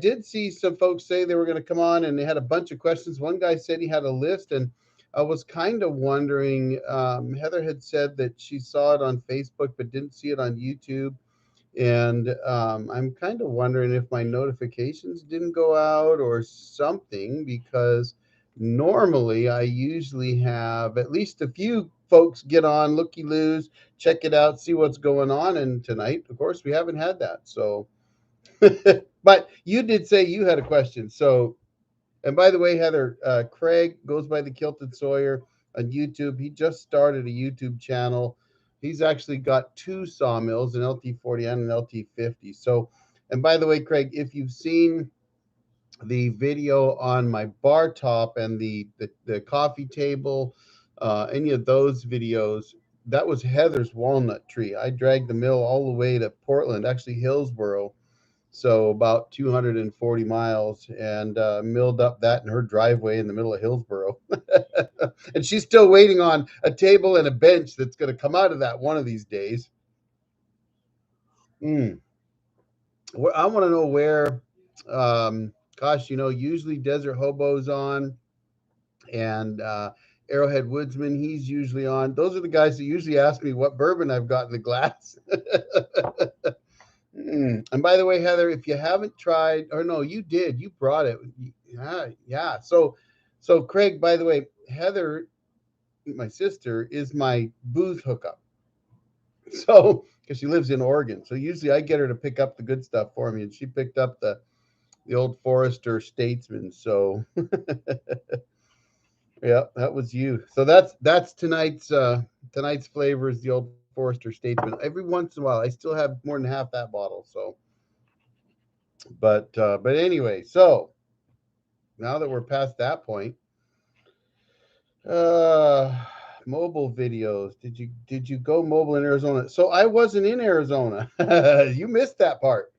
did see some folks say they were going to come on and they had a bunch of questions. One guy said he had a list, and I was kind of wondering. Heather had said that she saw it on Facebook but didn't see it on YouTube. And I'm kind of wondering if my notifications didn't go out or something, because normally I usually have at least a few folks get on, looky loos, check it out, see what's going on. And tonight, of course, we haven't had that. So, but you did say you had a question. So, and by the way, Heather, Craig goes by the Kilted Sawyer on YouTube. He just started a YouTube channel. He's actually got two sawmills, an LT40 and an LT50. So, and by the way, Craig, if you've seen the video on my bar top and the coffee table, any of those videos, that was Heather's walnut tree. I dragged the mill all the way to Portland, actually Hillsboro, so about 240 miles, and milled up that in her driveway in the middle of Hillsboro. And she's still waiting on a table and a bench that's going to come out of that one of these days. Mm. I want to know where, gosh, usually Desert Hobo's on, and Arrowhead Woodsman, he's usually on. Those are the guys that usually ask me what bourbon I've got in the glass. And by the way, Heather, if you haven't tried, or no, you did, you brought it. Yeah, yeah. So Craig, by the way, Heather, my sister, is my booze hookup. So because she lives in Oregon, so usually I get her to pick up the good stuff for me, and she picked up the old Forester Statesman. So yeah, that was you. So that's tonight's flavor is the old Forester Statesman. Every once in a while, I still have more than half that bottle. So but anyway, so now that we're past that point, uh mobile videos. Did you go mobile in Arizona? So I wasn't in Arizona. You missed that part.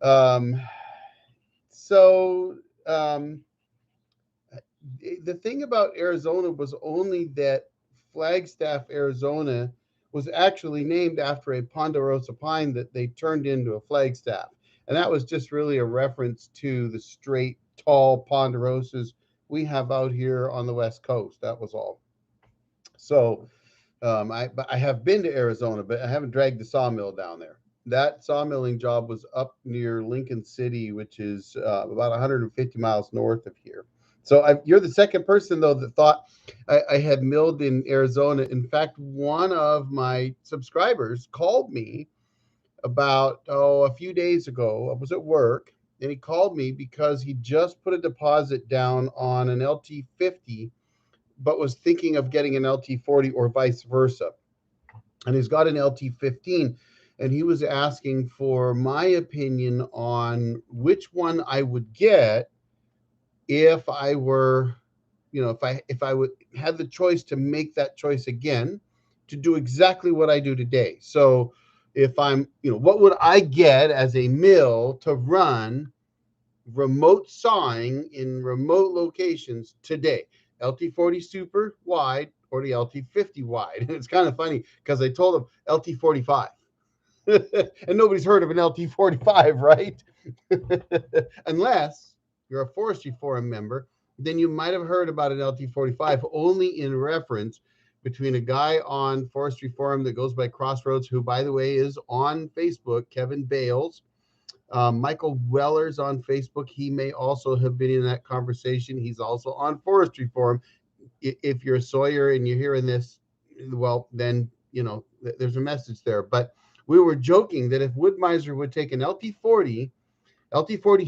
Um so um the thing about Arizona was only that Flagstaff, Arizona was actually named after a ponderosa pine that they turned into a flagstaff. And that was just really a reference to the straight, tall ponderosas we have out here on the West Coast. That was all. So I have been to Arizona, but I haven't dragged the sawmill down there. That sawmilling job was up near Lincoln City, which is about 150 miles north of here. So you're the second person, though, that thought I had milled in Arizona. In fact, one of my subscribers called me about a few days ago. I was at work, and he called me because he just put a deposit down on an LT50, but was thinking of getting an LT40 or vice versa. And he's got an LT15, and he was asking for my opinion on which one I would get if I were, if I would had the choice to make that choice again, to do exactly what I do today. So if I'm, what would I get as a mill to run remote sawing in remote locations today? LT40 super wide or the LT50 wide? And it's kind of funny because I told him LT45. And nobody's heard of an LT45, right? Unless you're a forestry forum member, then you might have heard about an LT45 only in reference between a guy on Forestry Forum that goes by Crossroads, who, by the way, is on Facebook, Kevin Bales. Michael Weller's on Facebook. He may also have been in that conversation. He's also on Forestry Forum. If you're a Sawyer and you're hearing this, well, then, there's a message there. But we were joking that if Woodmiser would take an LT40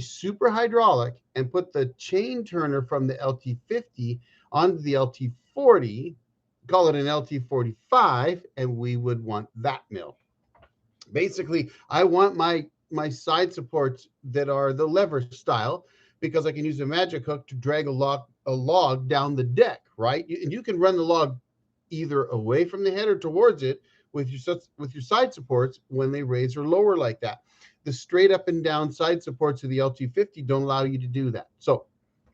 super hydraulic and put the chain turner from the LT50 onto the LT40, call it an LT45, and we would want that mill. Basically, I want my side supports that are the lever style, because I can use a magic hook to drag a log down the deck, right? And you can run the log either away from the head or towards it with your side supports when they raise or lower like that. The straight up and down side supports of the LT50 don't allow you to do that. So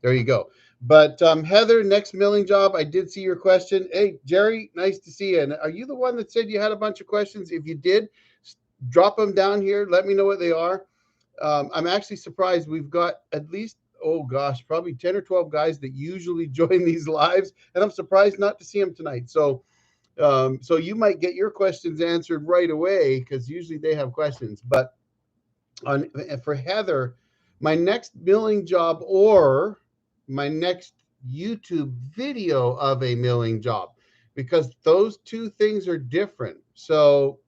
there you go. But Heather, next milling job, I did see your question. Hey, Jerry, nice to see you. And are you the one that said you had a bunch of questions? If you did, drop them down here. Let me know what they are. I'm actually surprised. We've got at least, oh gosh, probably 10 or 12 guys that usually join these lives, and I'm surprised not to see them tonight. So you might get your questions answered right away because usually they have questions. But on for Heather, my next milling job or my next YouTube video of a milling job, because those two things are different. So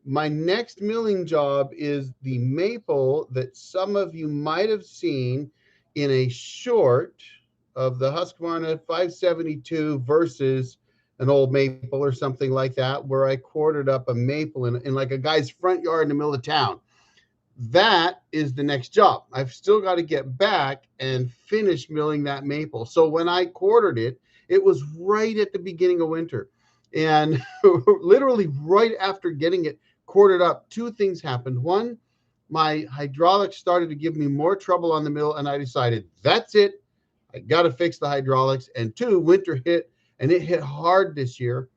my next milling job is the maple that some of you might have seen in a short of the Husqvarna 572 versus an old maple or something like that, where I quartered up a maple in like a guy's front yard in the middle of town. That is the next job. I've still got to get back and finish milling that maple. So when I quartered it, it was right at the beginning of winter. And literally right after getting it quartered up, two things happened. One, my hydraulics started to give me more trouble on the mill, and I decided that's it. I got to fix the hydraulics. And two, winter hit, and it hit hard this year.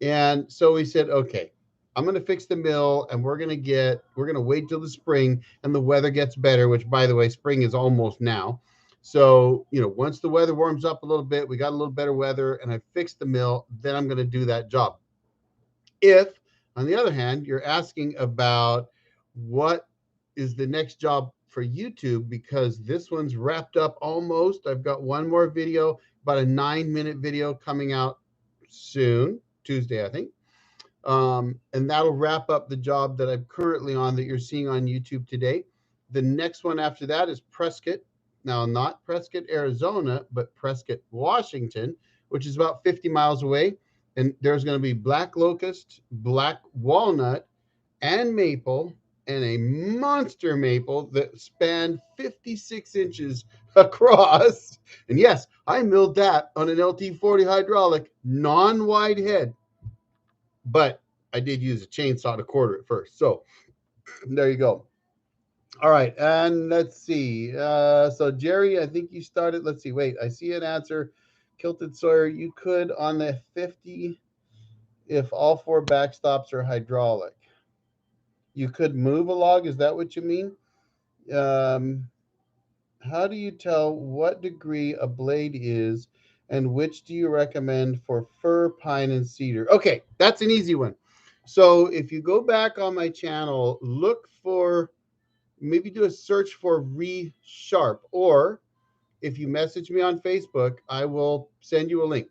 And so we said, okay, I'm going to fix the mill, and we're going to wait till the spring and the weather gets better, which by the way, spring is almost now. So, once the weather warms up a little bit, we got a little better weather and I fixed the mill, then I'm going to do that job. If, on the other hand, you're asking about what is the next job for YouTube, because this one's wrapped up almost. I've got one more video, about a 9-minute video coming out soon, Tuesday, I think. And that'll wrap up the job that I'm currently on that you're seeing on YouTube today. The next one after that is Prescott. Now, not Prescott, Arizona, but Prescott, Washington, which is about 50 miles away. And there's going to be black locust, black walnut, and maple, and a monster maple that spanned 56 inches across. And yes, I milled that on an LT40 hydraulic, non-wide head. But I did use a chainsaw to quarter it first. So there you go. All right. And let's see. So Jerry, I think you started. Let's see. Wait, I see an answer. Kilted Sawyer, you could on the 50 if all four backstops are hydraulic. You could move a log. Is that what you mean? Um, how do you tell what degree a blade is, and which do you recommend for fir, pine, and cedar? Okay, that's an easy one. So if you go back on my channel, look for, maybe do a search for ReSharp, or if you message me on Facebook, I will send you a link.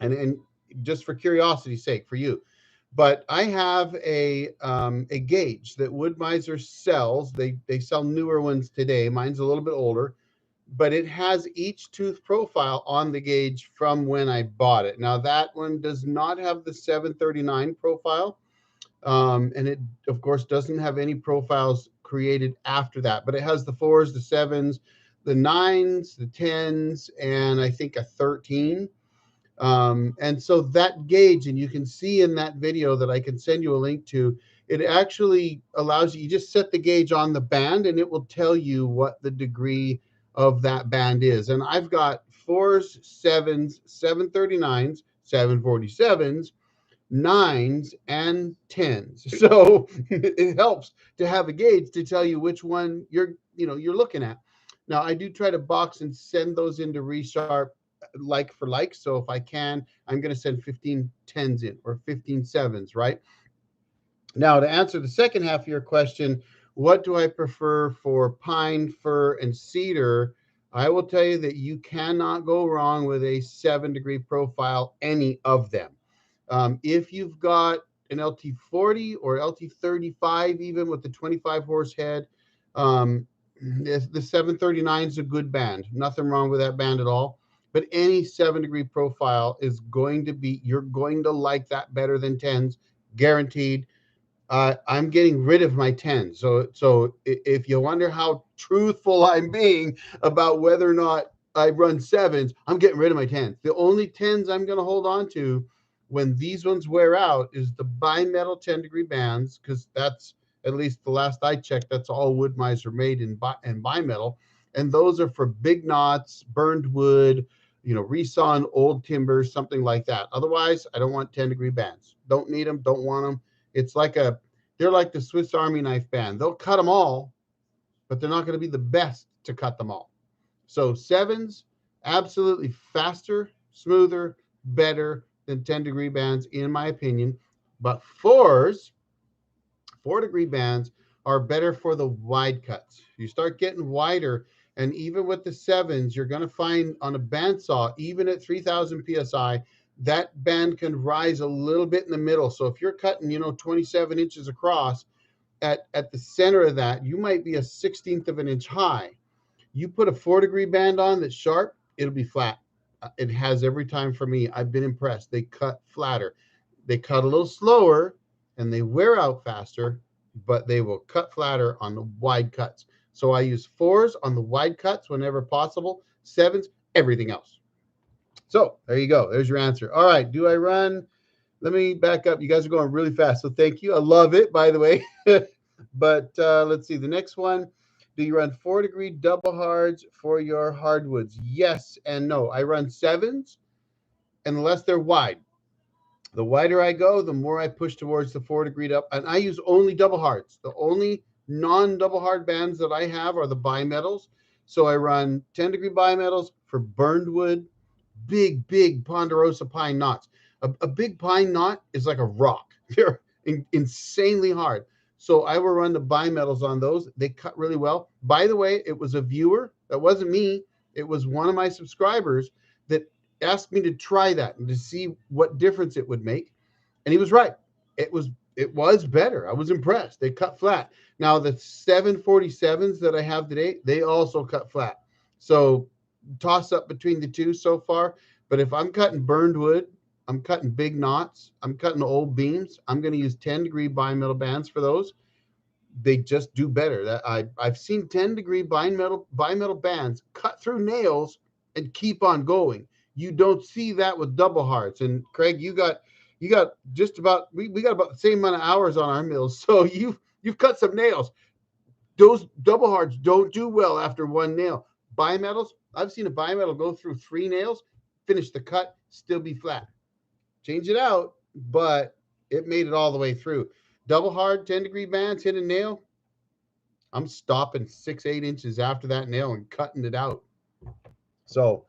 And just for curiosity's sake, for you. But I have a gauge that Wood-Mizer sells. They sell newer ones today. Mine's a little bit older, but it has each tooth profile on the gauge from when I bought it. Now that one does not have the 739 profile, and it of course doesn't have any profiles created after that. But it has the 4s, the 7s, the 9s, the 10s, and I think a 13. And so that gauge, and you can see in that video that I can send you a link to, it actually allows you just set the gauge on the band and it will tell you what the degree of that band is. And I've got 4s, 7s, 739s, 747s, 9s, and 10s. So it helps to have a gauge to tell you which one you're looking at. Now I do try to box and send those into ReSharp like for like. So if I can, I'm going to send 15 10s in or 15 7s, right? Now, to answer the second half of your question, what do I prefer for pine, fir, and cedar? I will tell you that you cannot go wrong with a 7-degree profile, any of them. If you've got an LT40 or LT35, even with the 25 horse head, the 739 is a good band. Nothing wrong with that band at all. But any 7-degree profile is going to be, you're going to like that better than 10s, guaranteed. I'm getting rid of my 10s. So if you wonder how truthful I'm being about whether or not I run 7s, I'm getting rid of my 10s. The only 10s I'm going to hold on to when these ones wear out is the bimetal 10-degree bands, because that's, at least the last I checked, that's all Wood-Mizer made in bimetal. And those are for big knots, burned wood, resawn old timber, something like that. Otherwise, I don't want 10-degree bands. Don't need them, don't want them. They're like the Swiss Army knife band. They'll cut them all, but they're not going to be the best to cut them all. So sevens, absolutely faster, smoother, better than 10-degree bands, in my opinion. But fours, 4-degree bands, are better for the wide cuts. You start getting wider, and even with the sevens, you're going to find on a bandsaw, even at 3,000 psi, that band can rise a little bit in the middle. So if you're cutting, 27 inches across, at the center of that, you might be a 16th of an inch high. You put a 4-degree band on that's sharp, it'll be flat. It has every time for me. I've been impressed. They cut flatter. They cut a little slower and they wear out faster, but they will cut flatter on the wide cuts. So I use fours on the wide cuts whenever possible, sevens, everything else. So there you go. There's your answer. All right. Do I run? Let me back up. You guys are going really fast. So thank you. I love it, by the way. But let's see. The next one. Do you run 4-degree double hards for your hardwoods? Yes and no. I run sevens unless they're wide. The wider I go, the more I push towards the 4-degree up. And I use only double hards. The only non-double hard bands that I have are the bimetals. So I run 10-degree bimetals for burned wood, big ponderosa pine knots. A big pine knot is like a rock. They're insanely hard. So I will run the bimetals on those. They cut really well. By the way, it was a viewer. That wasn't me. It was one of my subscribers that asked me to try that and to see what difference it would make. And he was right. It was better. I was impressed. They cut flat. Now the 747s that I have today, they also cut flat. So toss up between the two so far. But if I'm cutting burned wood, I'm cutting big knots, I'm cutting old beams, I'm going to use 10-degree bimetal bands for those. They just do better. I've seen 10-degree bimetal bands cut through nails and keep on going. You don't see that with double hards. And Craig, you got just about we got about the same amount of hours on our mills. So you've cut some nails. Those double hards don't do well after one nail. Bimetals, I've seen a bimetal go through 3 nails, finish the cut, still be flat. Change it out, but it made it all the way through. Double hard 10-degree bands, hit a nail. I'm stopping 6-8 inches after that nail and cutting it out. So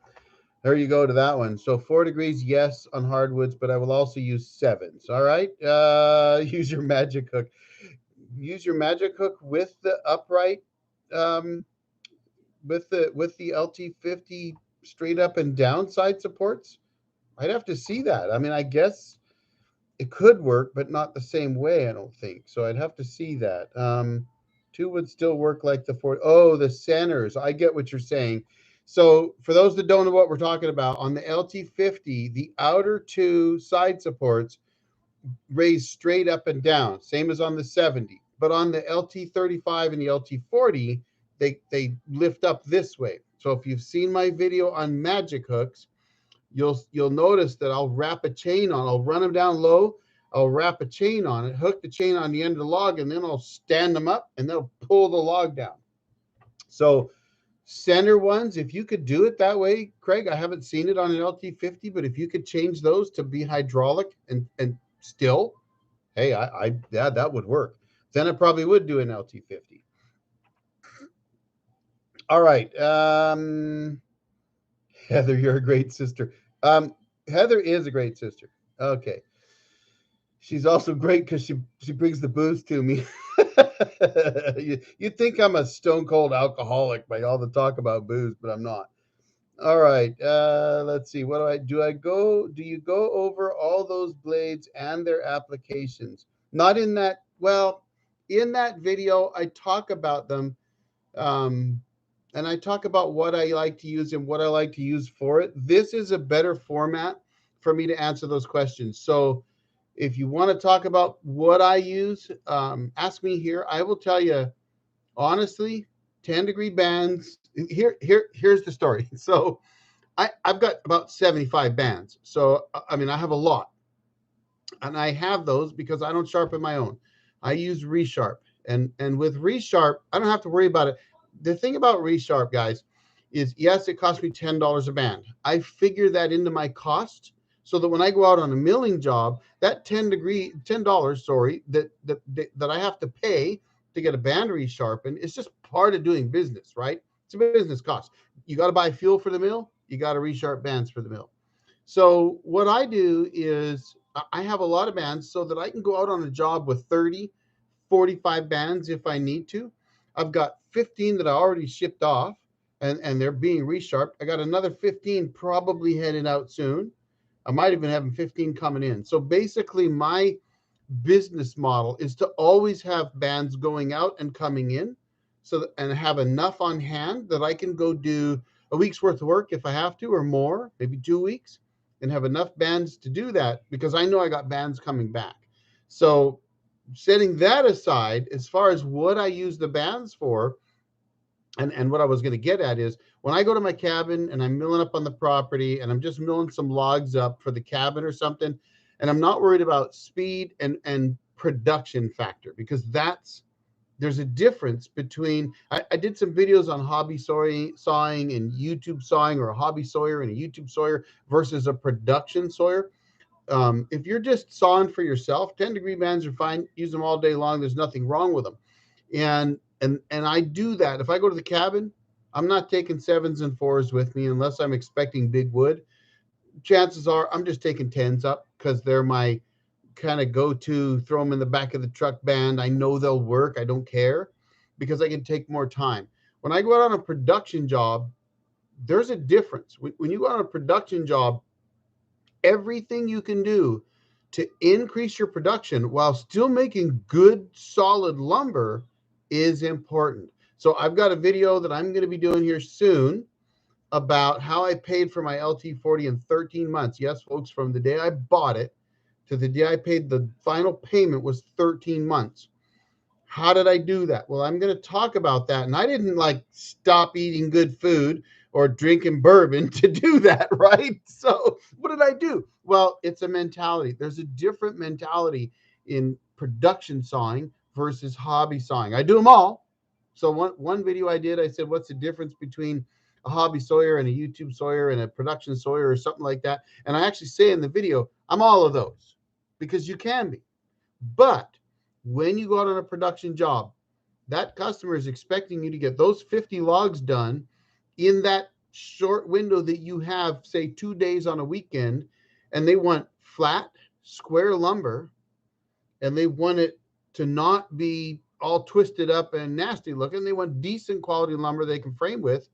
there you go to that one. So 4 degrees, yes, on hardwoods, but I will also use sevens. All right. Use your magic hook. Use your magic hook with the upright, with the LT50 straight up and down side supports. I'd have to see that. I mean, I guess it could work, but not the same way, I don't think. So I'd have to see that. 2 would still work like the 4. Oh, the centers. I get what you're saying. So for those that don't know what we're talking about, on the LT50, the outer 2 side supports raise straight up and down, same as on the 70. But on the LT35 and the LT40, they lift up this way. So if you've seen my video on magic hooks, you'll notice that I'll wrap a chain on. I'll run them down low. I'll wrap a chain on it, hook the chain on the end of the log, and then I'll stand them up, and they'll pull the log down. So center ones, if you could do it that way, Craig, I haven't seen it on an LT50, but if you could change those to be hydraulic and still, hey, yeah, that would work. Then I probably would do an LT50. All right. Heather, you're a great sister. Heather is a great sister. Okay. She's also great because she brings the booze to me. You think I'm a stone cold alcoholic by all the talk about booze, but I'm not. All right. Let's see. What do? Do you go over all those blades and their applications? Not in that. Well, in that video, I talk about them. And I talk about what I like to use and what I like to use for it. This is a better format for me to answer those questions. So if you want to talk about what I use, ask me here. I will tell you, honestly, 10-degree bands. Here's the story. So I've got about 75 bands. So, I mean, I have a lot. And I have those because I don't sharpen my own. I use Resharp. And with Resharp, I don't have to worry about it. The thing about Resharp, guys, is yes, it costs me $10 a band. I figure that into my cost so that when I go out on a milling job, that $10, that I have to pay to get a band resharpened. It's just part of doing business, right? It's a business cost. You got to buy fuel for the mill. You got to resharp bands for the mill. So what I do is I have a lot of bands so that I can go out on a job with 30, 45 bands if I need to. I've got 15 that I already shipped off and they're being resharped. I got another 15 probably headed out soon. I might even have 15 coming in. So basically my business model is to always have bands going out and coming in so that, and have enough on hand that I can go do a week's worth of work if I have to, or more, maybe 2 weeks, and have enough bands to do that because I know I got bands coming back. So setting that aside, as far as what I use the bands for, and what I was going to get at is when I go to my cabin and I'm milling up on the property and I'm just milling some logs up for the cabin or something, and I'm not worried about speed and production factor, because there's a difference between I did some videos on hobby sawing and YouTube sawing, or a hobby sawyer and a YouTube sawyer versus a production sawyer. If you're just sawing for yourself, 10-degree bands are fine. Use them all day long. There's nothing wrong with them. And I do that. If I go to the cabin, I'm not taking 7s and 4s with me unless I'm expecting big wood. Chances are I'm just taking 10s up because they're my kind of go-to, throw them in the back of the truck band. I know they'll work. I don't care because I can take more time. When I go out on a production job, there's a difference. When you go on a production job, everything you can do to increase your production while still making good, solid lumber is important. So I've got a video that I'm going to be doing here soon about how I paid for my LT40 in 13 months. Yes, folks, from the day I bought it to the day I paid the final payment was 13 months. How did I do that? Well, I'm going to talk about that. And I didn't like stop eating good food or drinking bourbon to do that, right? So what did I do? Well, it's a mentality. There's a different mentality in production sawing versus hobby sawing. I do them all. So one video I did, I said, what's the difference between a hobby sawyer and a YouTube sawyer and a production sawyer or something like that? And I actually say in the video, I'm all of those, because you can be. But when you go out on a production job, that customer is expecting you to get those 50 logs done in that short window that you have, say 2 days on a weekend, and they want flat, square lumber, and they want it to not be all twisted up and nasty looking. They want decent quality lumber they can frame with.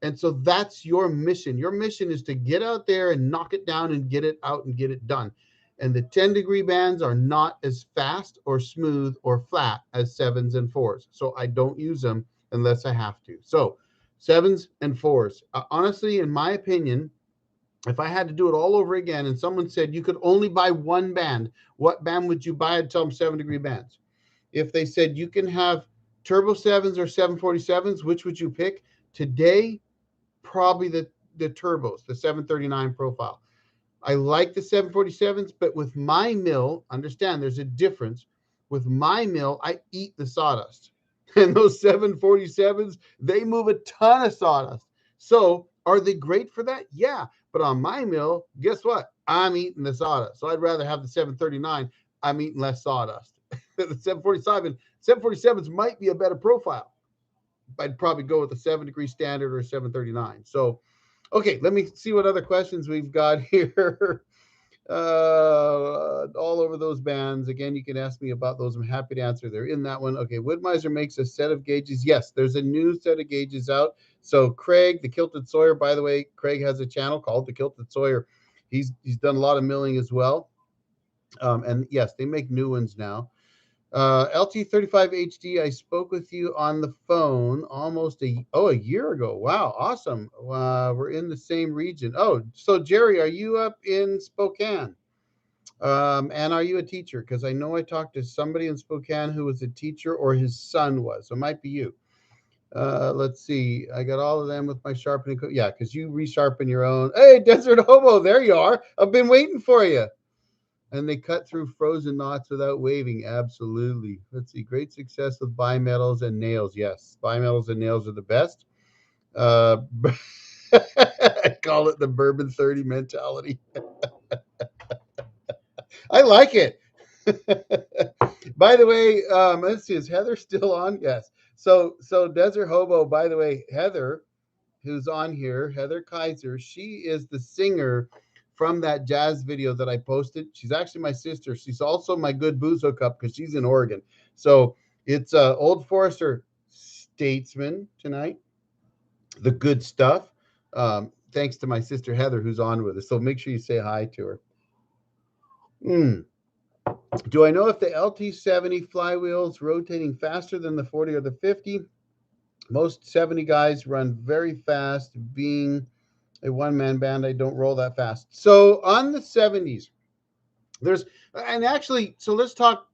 And so that's your mission. Your mission is to get out there and knock it down and get it out and get it done. And the 10-degree bands are not as fast or smooth or flat as 7s and 4s. So I don't use them unless I have to. So 7s and 4s. Honestly, in my opinion, if I had to do it all over again and someone said you could only buy one band, what band would you buy? I'd tell them 7-degree bands. If they said you can have turbo 7s or 747s, which would you pick? Today, probably the turbos, the 739 profile. I like the 747s, but with my mill, understand there's a difference. With my mill, I eat the sawdust. And those 747s, they move a ton of sawdust. So are they great for that? Yeah. But on my mill, guess what? I'm eating the sawdust. So I'd rather have the 739. I'm eating less sawdust. The 747s might be a better profile. I'd probably go with a 7-degree standard or a 739. So, okay, let me see what other questions we've got here. All over those bands. Again, you can ask me about those. I'm happy to answer. They're in that one. Okay, Woodmiser makes a set of gauges. Yes, there's a new set of gauges out. So Craig, the Kilted Sawyer, by the way, Craig has a channel called the Kilted Sawyer. He's done a lot of milling as well. And yes, they make new ones now. LT35 HD, I spoke with you on the phone almost a year ago. Wow, awesome. We're in the same region. Oh, so Jerry, are you up in Spokane? And are you a teacher? Because I know I talked to somebody in Spokane who was a teacher, or his son was. So it might be you. Let's see. I got all of them with my sharpening. Yeah, because you resharpen your own. Hey, Desert Hobo, there you are. I've been waiting for you. And they cut through frozen knots without waving. Absolutely. Let's see. Great success with bimetals and nails. Yes, bimetals and nails are the best. I call it the bourbon 30 mentality. I like it. By the way, let's see, is Heather still on? Yes. So Desert Hobo, by the way, Heather, who's on here, Heather Kaiser, she is the singer from that jazz video that I posted. She's actually my sister. She's also my good booze hookup because she's in Oregon. So it's Old Forester Statesman tonight, the good stuff. Thanks to my sister Heather, who's on with us. So make sure you say hi to her. Mm. Do I know if the LT70 flywheel's rotating faster than the 40 or the 50? Most 70 guys run very fast. Being a one-man band, I don't roll that fast. So on the 70s, there's, and actually, so let's talk.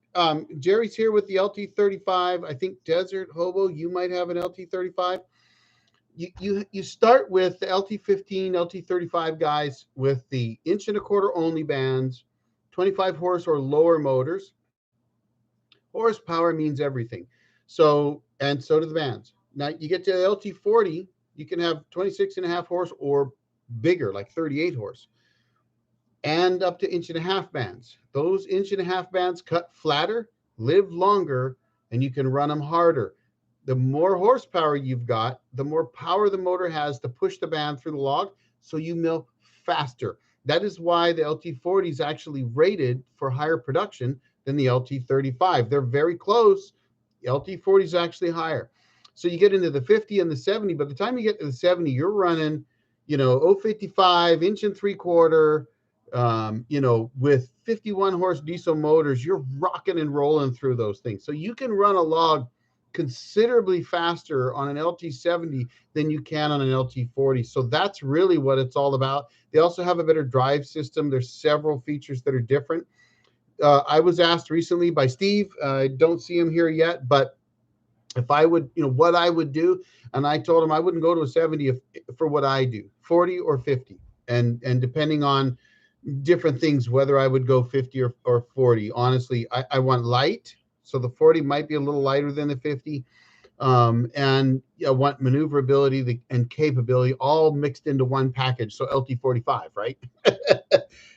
Jerry's here with the LT35. I think Desert Hobo, you might have an LT35. You start with the LT15, LT35 guys with the inch and a quarter only bands, 25 horse or lower motors. Horsepower means everything. So, and so do the bands. Now you get to the LT40, you can have 26 and a half horse or bigger, like 38 horse, and up to inch and a half bands. Those inch and a half bands cut flatter, live longer, and you can run them harder. The more horsepower you've got, the more power the motor has to push the band through the log, so you mill faster. That is why the LT40 is actually rated for higher production than the LT35. They're very close. The LT40 is actually higher. So you get into the 50 and the 70. By the time you get to the 70, you're running, 055, inch and three quarter, with 51 horse diesel motors. You're rocking and rolling through those things. So you can run a log considerably faster on an LT70 than you can on an LT40. So that's really what it's all about. They also have a better drive system. There's several features that are different. I was asked recently by Steve, I don't see him here yet, but if I would, what I would do, and I told him I wouldn't go to a 70 for what I do, 40 or 50, and depending on different things, whether I would go 50 or 40. Honestly, I want light, so the 40 might be a little lighter than the 50. And I want maneuverability and capability all mixed into one package. So LT45, right?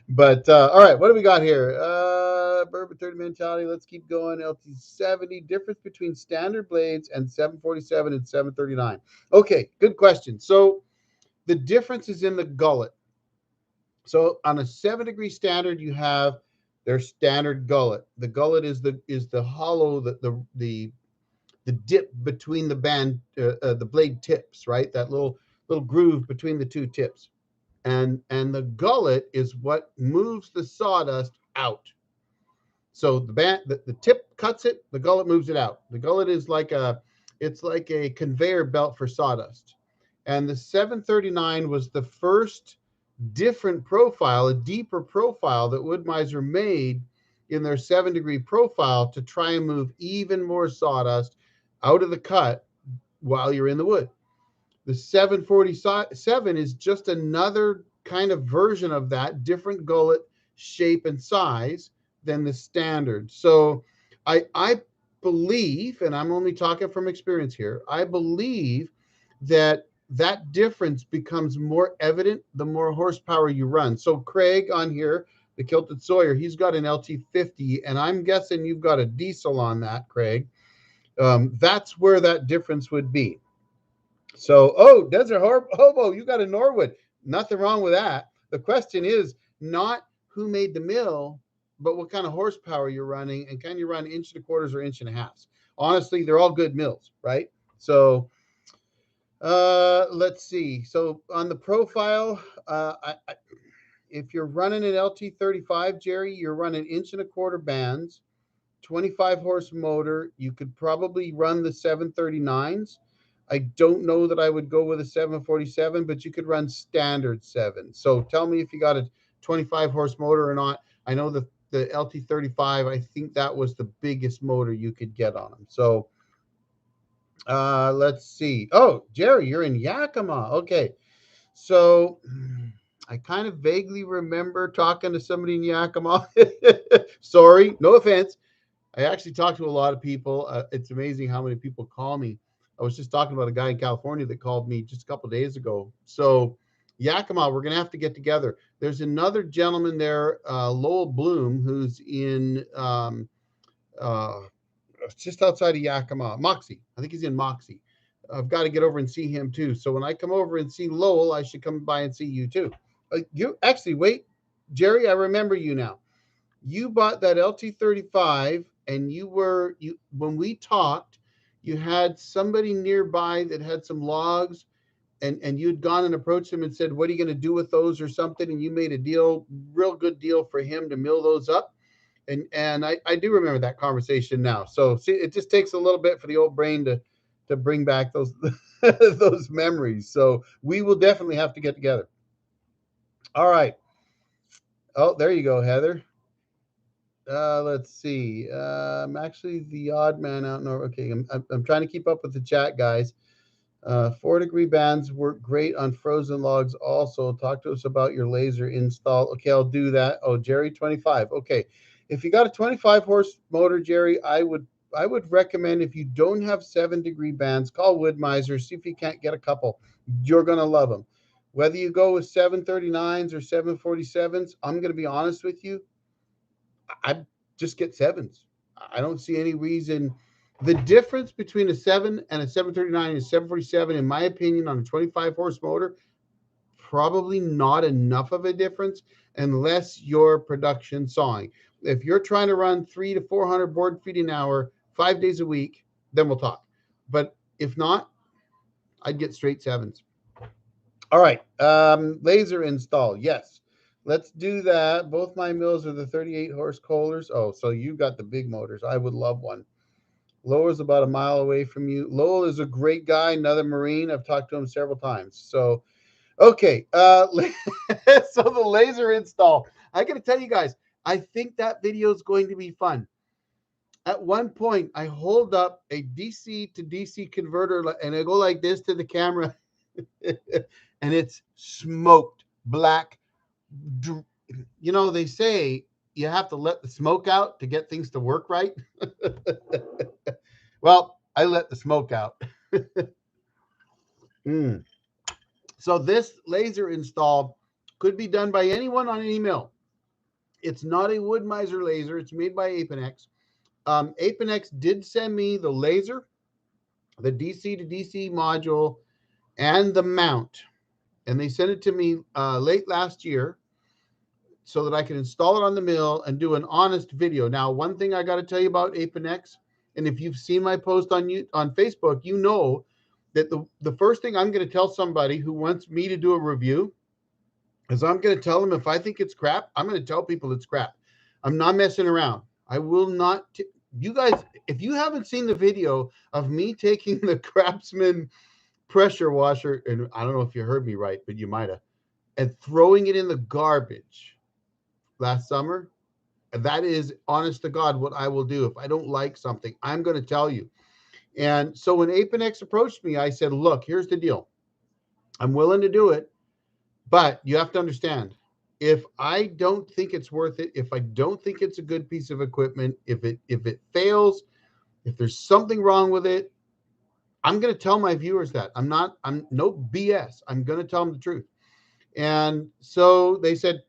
But all right, what do we got here? Bourbon 30 mentality. Let's keep going. LT70. Difference between standard blades and 747 and 739. Okay, good question. So the difference is in the gullet. So on a 7-degree standard, you have their standard gullet. The gullet is the hollow, the dip between the blade tips, right? That little groove between the two tips. And the gullet is what moves the sawdust out. So the tip cuts it, the gullet moves it out. The gullet is like a conveyor belt for sawdust. And the 739 was the first different profile, a deeper profile that Wood-Mizer made in their 7-degree profile to try and move even more sawdust out of the cut while you're in the wood. The 747 is just another kind of version of that, different gullet shape and size than the standard. So I believe, and I'm only talking from experience here, I believe that difference becomes more evident the more horsepower you run. So Craig on here, the Kilted Sawyer, he's got an LT50, and I'm guessing you've got a diesel on that, Craig. That's where that difference would be. So, Desert Hobo, you got a Norwood. Nothing wrong with that. The question is not who made the mill, but what kind of horsepower you're running, and can you run inch and a quarters or inch and a halves? Honestly, they're all good mills, right? So, let's see. So on the profile, if you're running an LT35, Jerry, you're running inch and a quarter bands, 25 horse motor. You could probably run the 739s. I don't know that I would go with a 747, but you could run standard 7. So tell me if you got a 25 horse motor or not. I know the LT35, I think that was the biggest motor you could get on them. So let's see. Oh, Jerry, you're in Yakima. Okay. So I kind of vaguely remember talking to somebody in Yakima. Sorry, no offense. I actually talk to a lot of people. It's amazing how many people call me. I was just talking about a guy in California that called me just a couple of days ago. So Yakima, we're going to have to get together. There's another gentleman there, Lowell Bloom, who's in uh, just outside of Yakima, Moxie. I think he's in Moxie. I've got to get over and see him too. So when I come over and see Lowell, I should come by and see you too. You actually wait, Jerry. I remember you now. You bought that LT35, and you when we talked, you had somebody nearby that had some logs, and you'd gone and approached him and said, "What are you going to do with those or something?" And you made a deal, real good deal for him to mill those up. And I do remember that conversation now. So see, it just takes a little bit for the old brain to bring back those those memories. So we will definitely have to get together. All right. Oh, there you go, Heather. Let's see. I'm actually the odd man out. No, okay. I'm trying to keep up with the chat, guys. 4-degree bands work great on frozen logs. Also, talk to us about your laser install. Okay, I'll do that. Oh, Jerry 25. Okay, if you got a 25 horse motor, Jerry, I would recommend, if you don't have 7-degree bands, call Woodmiser. See if you can't get a couple. You're gonna love them. Whether you go with 739s or 747s, I'm gonna be honest with you. I just get sevens. I don't see any reason. The difference between a 7 and a 739 and 747, in my opinion, on a 25 horse motor, probably not enough of a difference unless you're production sawing. If you're trying to run 300 to 400 board feet an hour, 5 days a week, then we'll talk. But if not, I'd get straight sevens. All right. Laser install. Yes. Let's do that. Both my mills are the 38 horse Kohlers. Oh, so you got the big motors. I would love one. Lowell's about a mile away from you. Lowell is a great guy, another Marine. I've talked to him several times. So, okay. So the laser install. I got to tell you guys, I think that video is going to be fun. At one point, I hold up a DC to DC converter and I go like this to the camera. And it's smoked black. They say you have to let the smoke out to get things to work right. Well, I let the smoke out. Mm. So this laser install could be done by anyone on any mill. It's not a Woodmiser laser. It's made by Apenex. Apenex did send me the laser, the DC to DC module, and the mount. And they sent it to me late last year so that I can install it on the mill and do an honest video. Now, one thing I got to tell you about Apenex, and if you've seen my post on Facebook, you know that the first thing I'm going to tell somebody who wants me to do a review is I'm going to tell them if I think it's crap, I'm going to tell people it's crap. I'm not messing around. I will not. You guys, if you haven't seen the video of me taking the Craftsman pressure washer, and I don't know if you heard me right, but you might have, and throwing it in the garbage last summer, that is, honest to God, what I will do. If I don't like something, I'm going to tell you. And so when Apenex approached me, I said, look, here's the deal. I'm willing to do it, but you have to understand, if I don't think it's worth it, if I don't think it's a good piece of equipment, if it fails, if there's something wrong with it, I'm going to tell my viewers that. I'm no BS. I'm going to tell them the truth. And so they said,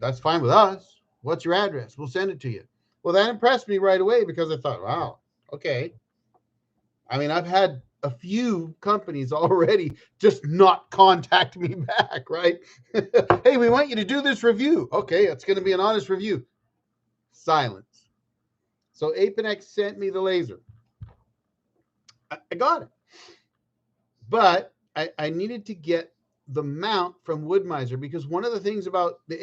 that's fine with us. What's your address? We'll send it to you. Well, that impressed me right away because I thought, wow, okay. I mean, I've had a few companies already just not contact me back, right? Hey, we want you to do this review. Okay, it's going to be an honest review. Silence. So Apenex sent me the laser. I got it. But I needed to get the mount from Woodmiser, because one of the things about the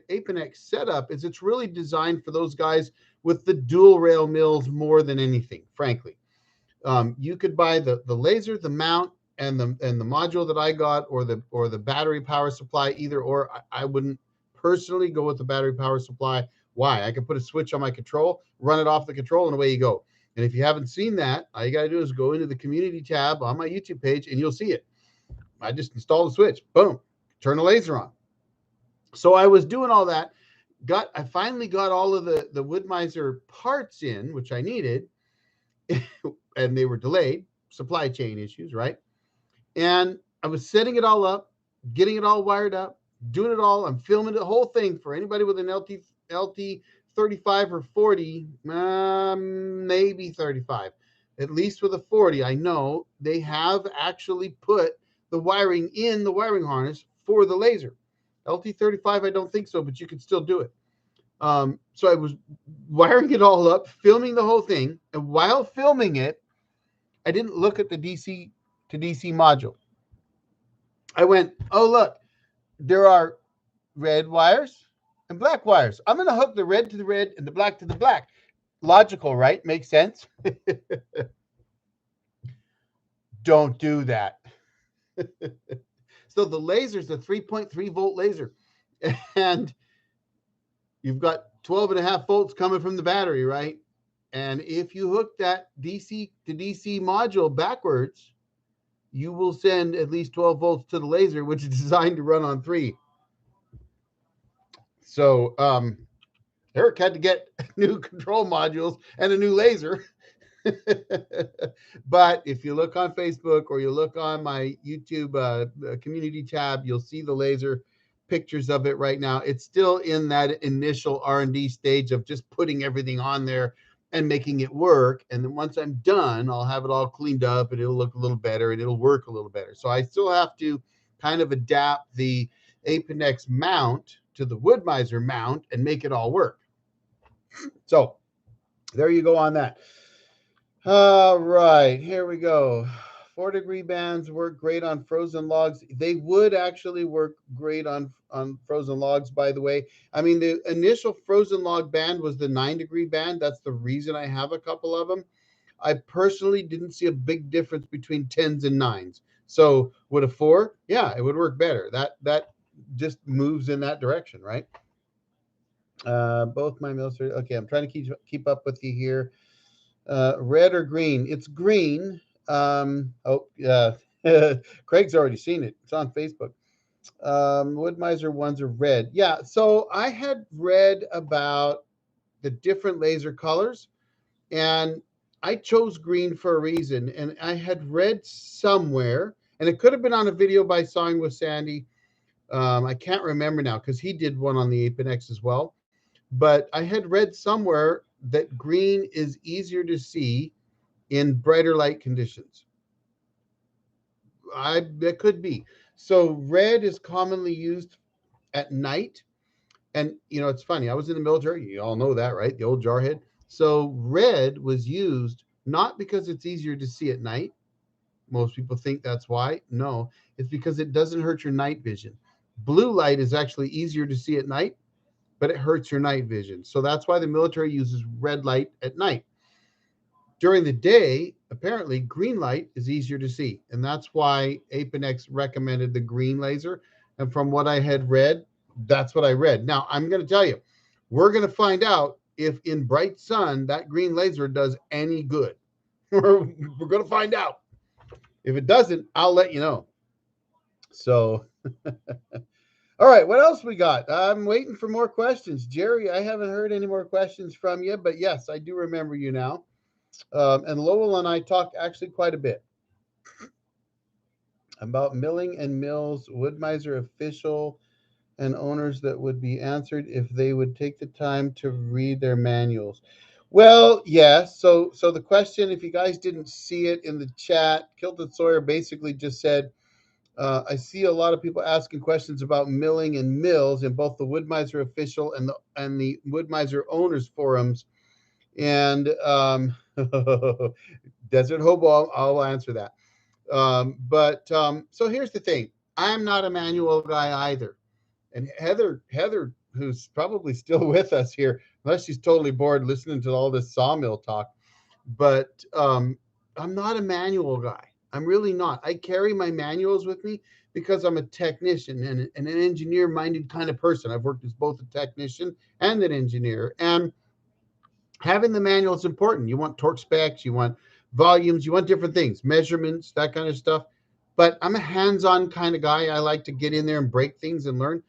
Apenex setup is it's really designed for those guys with the dual rail mills more than anything, frankly. You could buy the laser, the mount, and the module that I got, or the battery power supply, either or. I wouldn't personally go with the battery power supply. Why? I could put a switch on my control, run it off the control, and away you go. And if you haven't seen that, all you got to do is go into the community tab on my YouTube page and you'll see it. I just installed the switch, boom, turn the laser on. So I was doing all that. I finally got all of the Woodmiser parts in, which I needed, and they were delayed, supply chain issues, right? And I was setting it all up, getting it all wired up, doing it all. I'm filming the whole thing for anybody with an LT 35 or 40, maybe 35. At least with a 40, I know they have actually put the wiring in the wiring harness for the laser. LT 35, I don't think so, but you can still do it. So I was wiring it all up, filming the whole thing, and while filming it, I didn't look at the DC to DC module. I went, oh look, there are red wires and black wires. I'm going to hook the red to the red and the black to the black. Logical, right? Makes sense. Don't do that. So the laser is a 3.3 volt laser, and you've got 12 and a half volts coming from the battery, right? And if you hook that DC to DC module backwards, you will send at least 12 volts to the laser, which is designed to run on 3. So Eric had to get new control modules and a new laser. But if you look on Facebook or you look on my YouTube community tab, you'll see the laser pictures of it right now. It's still in that initial R&D stage of just putting everything on there and making it work. And then once I'm done, I'll have it all cleaned up and it'll look a little better and it'll work a little better. So I still have to kind of adapt the Apenex mount to the Woodmiser mount and make it all work. So there you go on that. All right, here we go. 4-degree bands work great on frozen logs. They would actually work great on frozen logs, by the way. I mean, the initial frozen log band was the 9-degree band. That's the reason I have a couple of them. I personally didn't see a big difference between 10s and 9s. So with a 4, yeah, it would work better. That just moves in that direction, right? Both my mills are okay. I'm trying to keep up with you here. Red or green? It's green. Oh, yeah. Craig's already seen it. It's on Facebook. Woodmiser ones are red. Yeah. So I had read about the different laser colors, and I chose green for a reason. And I had read somewhere, and it could have been on a video by Sawing with Sandy. I can't remember now because he did one on the Apenex as well. But I had read somewhere that green is easier to see in brighter light conditions. That could be. So red is commonly used at night. And it's funny. I was in the military. You all know that, right? The old Jarhead. So red was used not because it's easier to see at night. Most people think that's why. No, it's because it doesn't hurt your night vision. Blue light is actually easier to see at night, but it hurts your night vision. So that's why the military uses red light at night. During the day, apparently green light is easier to see. And that's why Apenex recommended the green laser. And from what I had read, that's what I read. Now, I'm going to tell you, we're going to find out if in bright sun that green laser does any good. We're going to find out. If it doesn't, I'll let you know. So, all right, what else we got? I'm waiting for more questions. Jerry, I haven't heard any more questions from you, but yes, I do remember you now. And Lowell and I talked actually quite a bit about milling and mills, Woodmiser official and owners that would be answered if they would take the time to read their manuals. Well, yes. So the question, if you guys didn't see it in the chat, Kilted Sawyer basically just said, I see a lot of people asking questions about milling and mills in both the Woodmiser official and the Woodmiser owners forums. And Desert Hobo, I'll answer that. So here's the thing. I'm not a manual guy either. And Heather, who's probably still with us here, unless she's totally bored listening to all this sawmill talk, but I'm not a manual guy. I'm really not. I carry my manuals with me because I'm a technician and an engineer-minded kind of person. I've worked as both a technician and an engineer. And having the manual is important. You want torque specs, you want volumes, you want different things, measurements, that kind of stuff. But I'm a hands-on kind of guy. I like to get in there and break things and learn.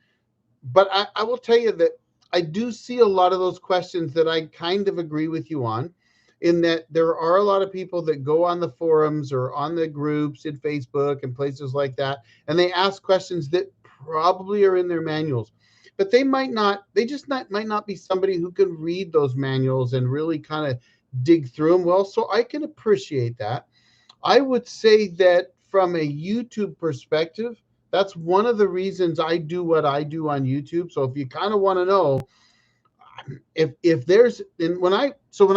But I will tell you that I do see a lot of those questions that I kind of agree with you on. in that there are a lot of people that go on the forums or on the groups in Facebook and places like that, and they ask questions that probably are in their manuals, but they just might not be somebody who can read those manuals and really kind of dig through them well. So I can appreciate that. I would say that from a YouTube perspective, that's one of the reasons I do what I do on YouTube. So if you kind of want to know, if there's and when I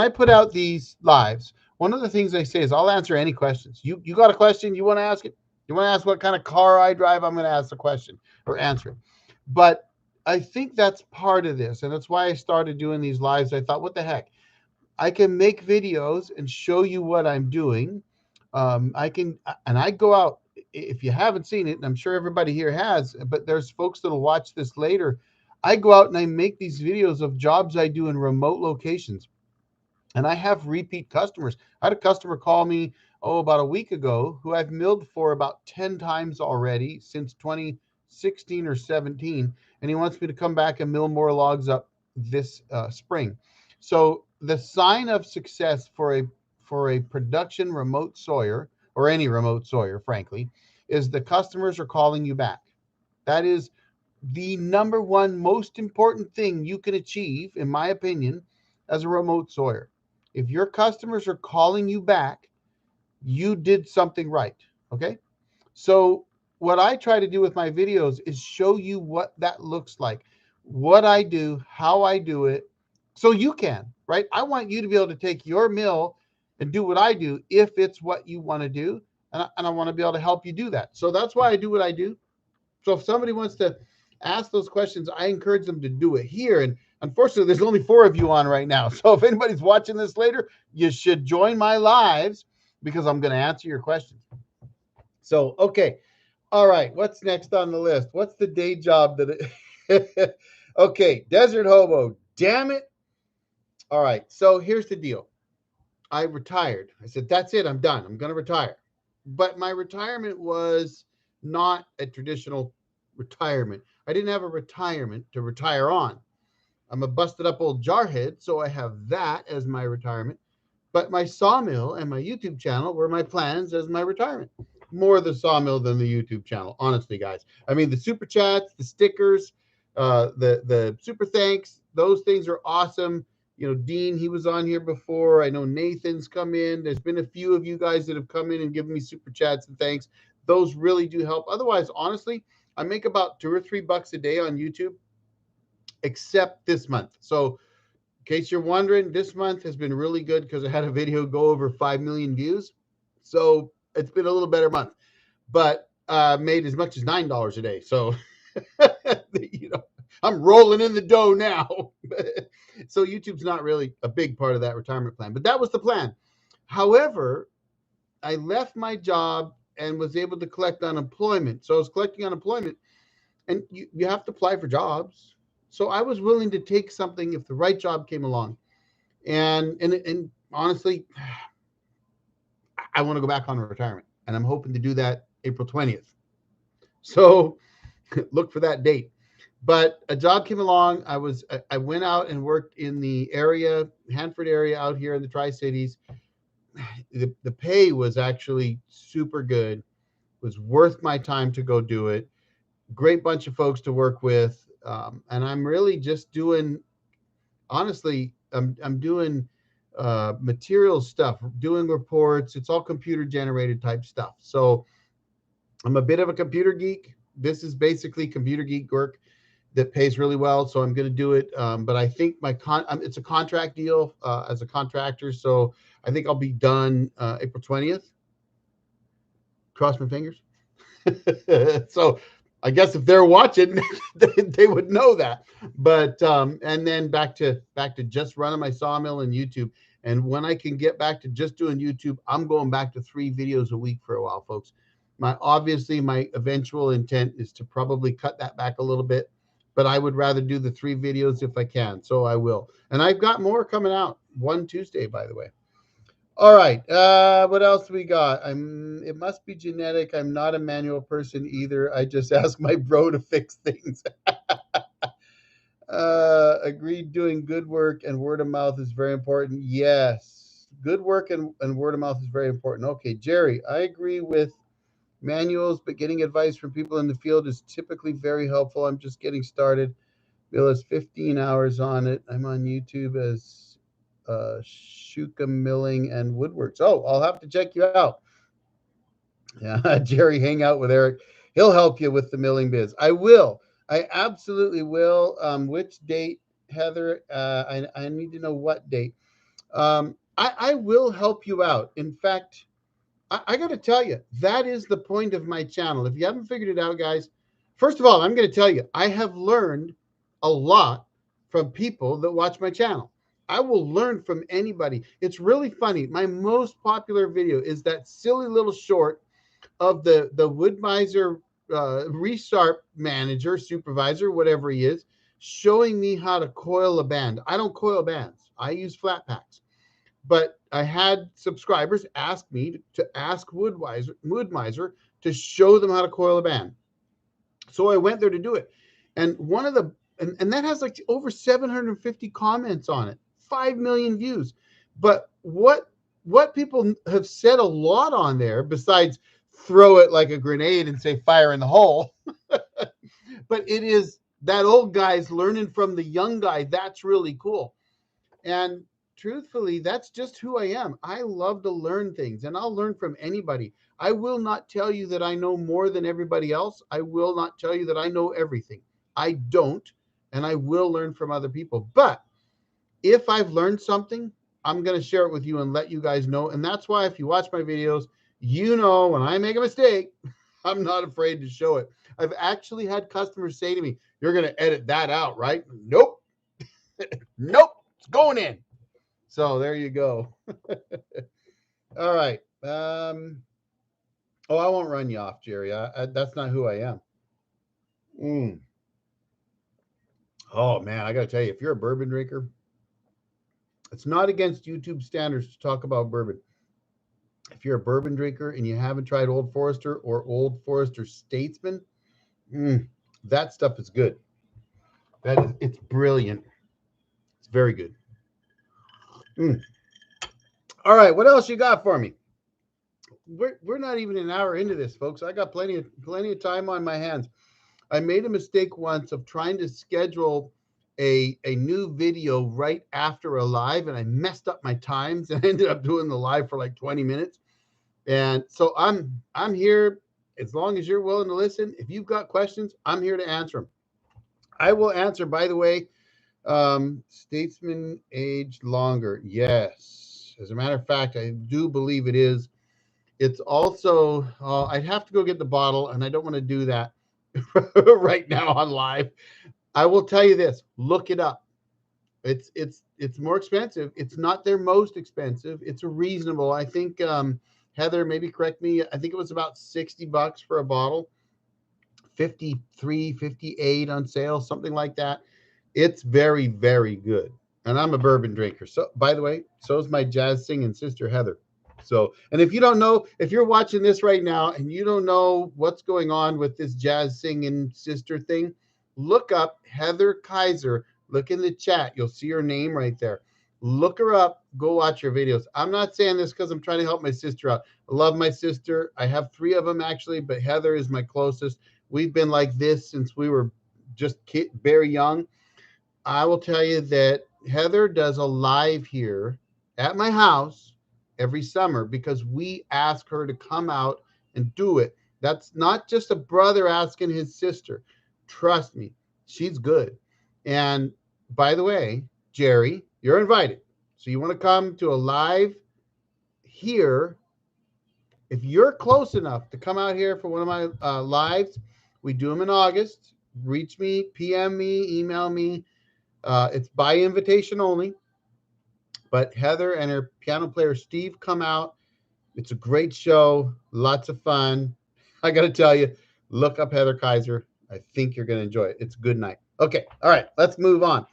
put out these lives, one of the things I say is I'll answer any questions. You got a question, you want to ask it? You want to ask what kind of car I drive? I'm going to ask the question or answer it. But I think that's part of this, and that's why I started doing these lives. I thought, what the heck? I can make videos and show you what I'm doing. I can, and I go out. If you haven't seen it, and I'm sure everybody here has, but there's folks that'll watch this later. I go out and I make these videos of jobs I do in remote locations, and I have repeat customers. I had a customer call me, about a week ago, who I've milled for about 10 times already since 2016 or 17, and he wants me to come back and mill more logs up this spring. So the sign of success for a production remote sawyer, or any remote sawyer, frankly, is the customers are calling you back. That is the number one most important thing you can achieve, in my opinion, as a remote sawyer. If your customers are calling you back, you did something right. Okay. So, what I try to do with my videos is show you what that looks like, what I do, how I do it, so you can, right? I want you to be able to take your mill and do what I do if it's what you want to do. And I want to be able to help you do that. So, that's why I do what I do. So if somebody wants to ask those questions, I encourage them to do it here. And unfortunately, there's only 4 of you on right now. So if anybody's watching this later, you should join my lives because I'm going to answer your questions. So, okay. All right. What's next on the list? What's the day job that it... Okay. Desert hobo. Damn it. All right. So here's the deal. I retired. I said, that's it. I'm done. I'm going to retire. But my retirement was not a traditional retirement. I didn't have a retirement to retire on. I'm a busted up old jarhead, so I have that as my retirement. But my sawmill and my YouTube channel were my plans as my retirement. More the sawmill than the YouTube channel, honestly, guys. I mean, the super chats, the stickers, the super thanks, those things are awesome. You know, Dean, he was on here before. I know Nathan's come in. There's been a few of you guys that have come in and given me super chats and thanks. Those really do help. Otherwise, honestly, I make about $2 or $3 a day on YouTube, except this month. So, in case you're wondering, this month has been really good because I had a video go over 5 million views. So, it's been a little better month, but made as much as $9 a day. So, you know, I'm rolling in the dough now. So YouTube's not really a big part of that retirement plan, but that was the plan. However, I left my job and was able to collect unemployment. So I was collecting unemployment, and you have to apply for jobs. So I was willing to take something if the right job came along. And honestly, I want to go back on retirement, and I'm hoping to do that April 20th. So look for that date. But a job came along. I went out and worked in the area, Hanford area out here in the Tri-Cities. The pay was actually super good. It was worth my time to go do it. Great bunch of folks to work with. And I'm really just doing, honestly, I'm doing material stuff, doing reports. It's all computer generated type stuff. So I'm a bit of a computer geek. This is basically computer geek work that pays really well, so I'm going to do it. But I think it's a contract deal as a contractor, so I think I'll be done April 20th. Cross my fingers. So I guess if they're watching, they would know that. But and then back to just running my sawmill and YouTube. And when I can get back to just doing YouTube, I'm going back to 3 videos a week for a while, folks. My eventual intent is to probably cut that back a little bit, but I would rather do the 3 videos if I can, so I will. And I've got more coming out one Tuesday, by the way. All right, what else we got? It must be genetic. I'm not a manual person either. I just ask my bro to fix things. Agreed, doing good work and word of mouth is very important. Yes, Good work and word of mouth is very important. Okay, Jerry, I agree with manuals, but getting advice from people in the field is typically very helpful. I'm just getting started. Bill has 15 hours on it. I'm on YouTube as Shuka Milling and Woodworks. Oh, I'll have to check you out. Yeah, Jerry, hang out with Eric. He'll help you with the milling biz. I will. I absolutely will. Which date, Heather? I need to know what date. I will help you out. In fact, I got to tell you, that is the point of my channel. If you haven't figured it out, guys, first of all, I'm going to tell you, I have learned a lot from people that watch my channel. I will learn from anybody. It's really funny. My most popular video is that silly little short of the Woodmiser Resharp manager, supervisor, whatever he is, showing me how to coil a band. I don't coil bands. I use flat packs. But I had subscribers ask me to ask Woodmiser to show them how to coil a band. So I went there to do it. And one of the and that has like over 750 comments on it, 5 million views. But what people have said a lot on there, besides throw it like a grenade and say fire in the hole, but it is that old guy's learning from the young guy. That's really cool. And truthfully, that's just who I am. I love to learn things, and I'll learn from anybody. I will not tell you that I know more than everybody else. I will not tell you that I know everything. I don't, and I will learn from other people. But if I've learned something, I'm going to share it with you and let you guys know. And that's why if you watch my videos, you know when I make a mistake, I'm not afraid to show it. I've actually had customers say to me, "You're going to edit that out, right?" Nope. Nope. It's going in. So there you go. All right. Oh, I won't run you off, Jerry. That's not who I am. Oh man, I got to tell you, if you're a bourbon drinker, it's not against YouTube standards to talk about bourbon. If you're a bourbon drinker and you haven't tried Old Forester or Old Forester Statesman, that stuff is good. It's brilliant. It's very good. All right, what else you got for me? We're not even an hour into this, folks. I got plenty of time on my hands. I made a mistake once of trying to schedule a new video right after a live, and I messed up my times and I ended up doing the live for like 20 minutes. And so I'm here as long as you're willing to listen. If you've got questions, I'm here to answer them. I will answer, by the way, Statesman aged longer. Yes. As a matter of fact, I do believe it is. It's also, I'd have to go get the bottle, and I don't want to do that right now on live. I will tell you this, look it up. It's more expensive. It's not their most expensive. It's reasonable. I think, Heather, maybe correct me. I think it was about $60 for a bottle, 53, 58 on sale, something like that. It's very, very good. And I'm a bourbon drinker. So, by the way, so is my jazz singing sister, Heather. So, and if you don't know, if you're watching this right now and you don't know what's going on with this jazz singing sister thing, look up Heather Kaiser. Look in the chat. You'll see her name right there. Look her up. Go watch her videos. I'm not saying this because I'm trying to help my sister out. I love my sister. I have 3 of them actually, but Heather is my closest. We've been like this since we were just very young. I will tell you that Heather does a live here at my house every summer because we ask her to come out and do it. That's not just a brother asking his sister. Trust me, she's good. And by the way, Jerry, you're invited. So you want to come to a live here. If you're close enough to come out here for one of my lives, we do them in August. Reach me, PM me, email me. It's by invitation only. But Heather and her piano player Steve come out. It's a great show, lots of fun. I got to tell you, look up Heather Kaiser. I think you're going to enjoy it. It's a good night. Okay, all right, let's move on.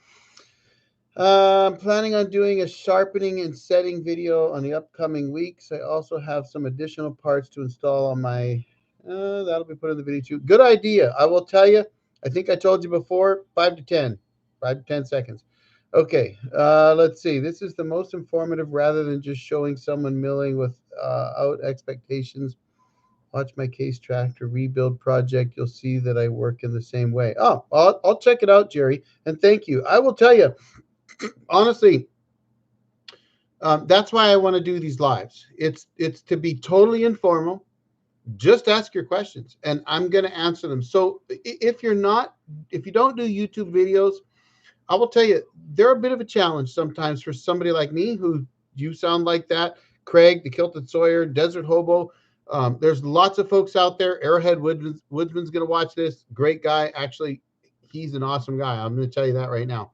I'm planning on doing a sharpening and setting video on the upcoming weeks. I also have some additional parts to install on my, that'll be put in the video too. Good idea. I will tell you, I think I told you before, 5 to 10 seconds. Okay, let's see. This is the most informative rather than just showing someone milling without expectations. Watch my case tractor rebuild project. You'll see that I work in the same way. Oh, I'll check it out, Jerry. And thank you. I will tell you, honestly, that's why I want to do these lives. It's to be totally informal. Just ask your questions, and I'm going to answer them. So if you don't do YouTube videos, I will tell you, they're a bit of a challenge sometimes for somebody like me who you sound like that. Craig, the Kilted Sawyer, Desert Hobo. There's lots of folks out there. Arrowhead Woodsman's going to watch this. Great guy. Actually, he's an awesome guy. I'm going to tell you that right now.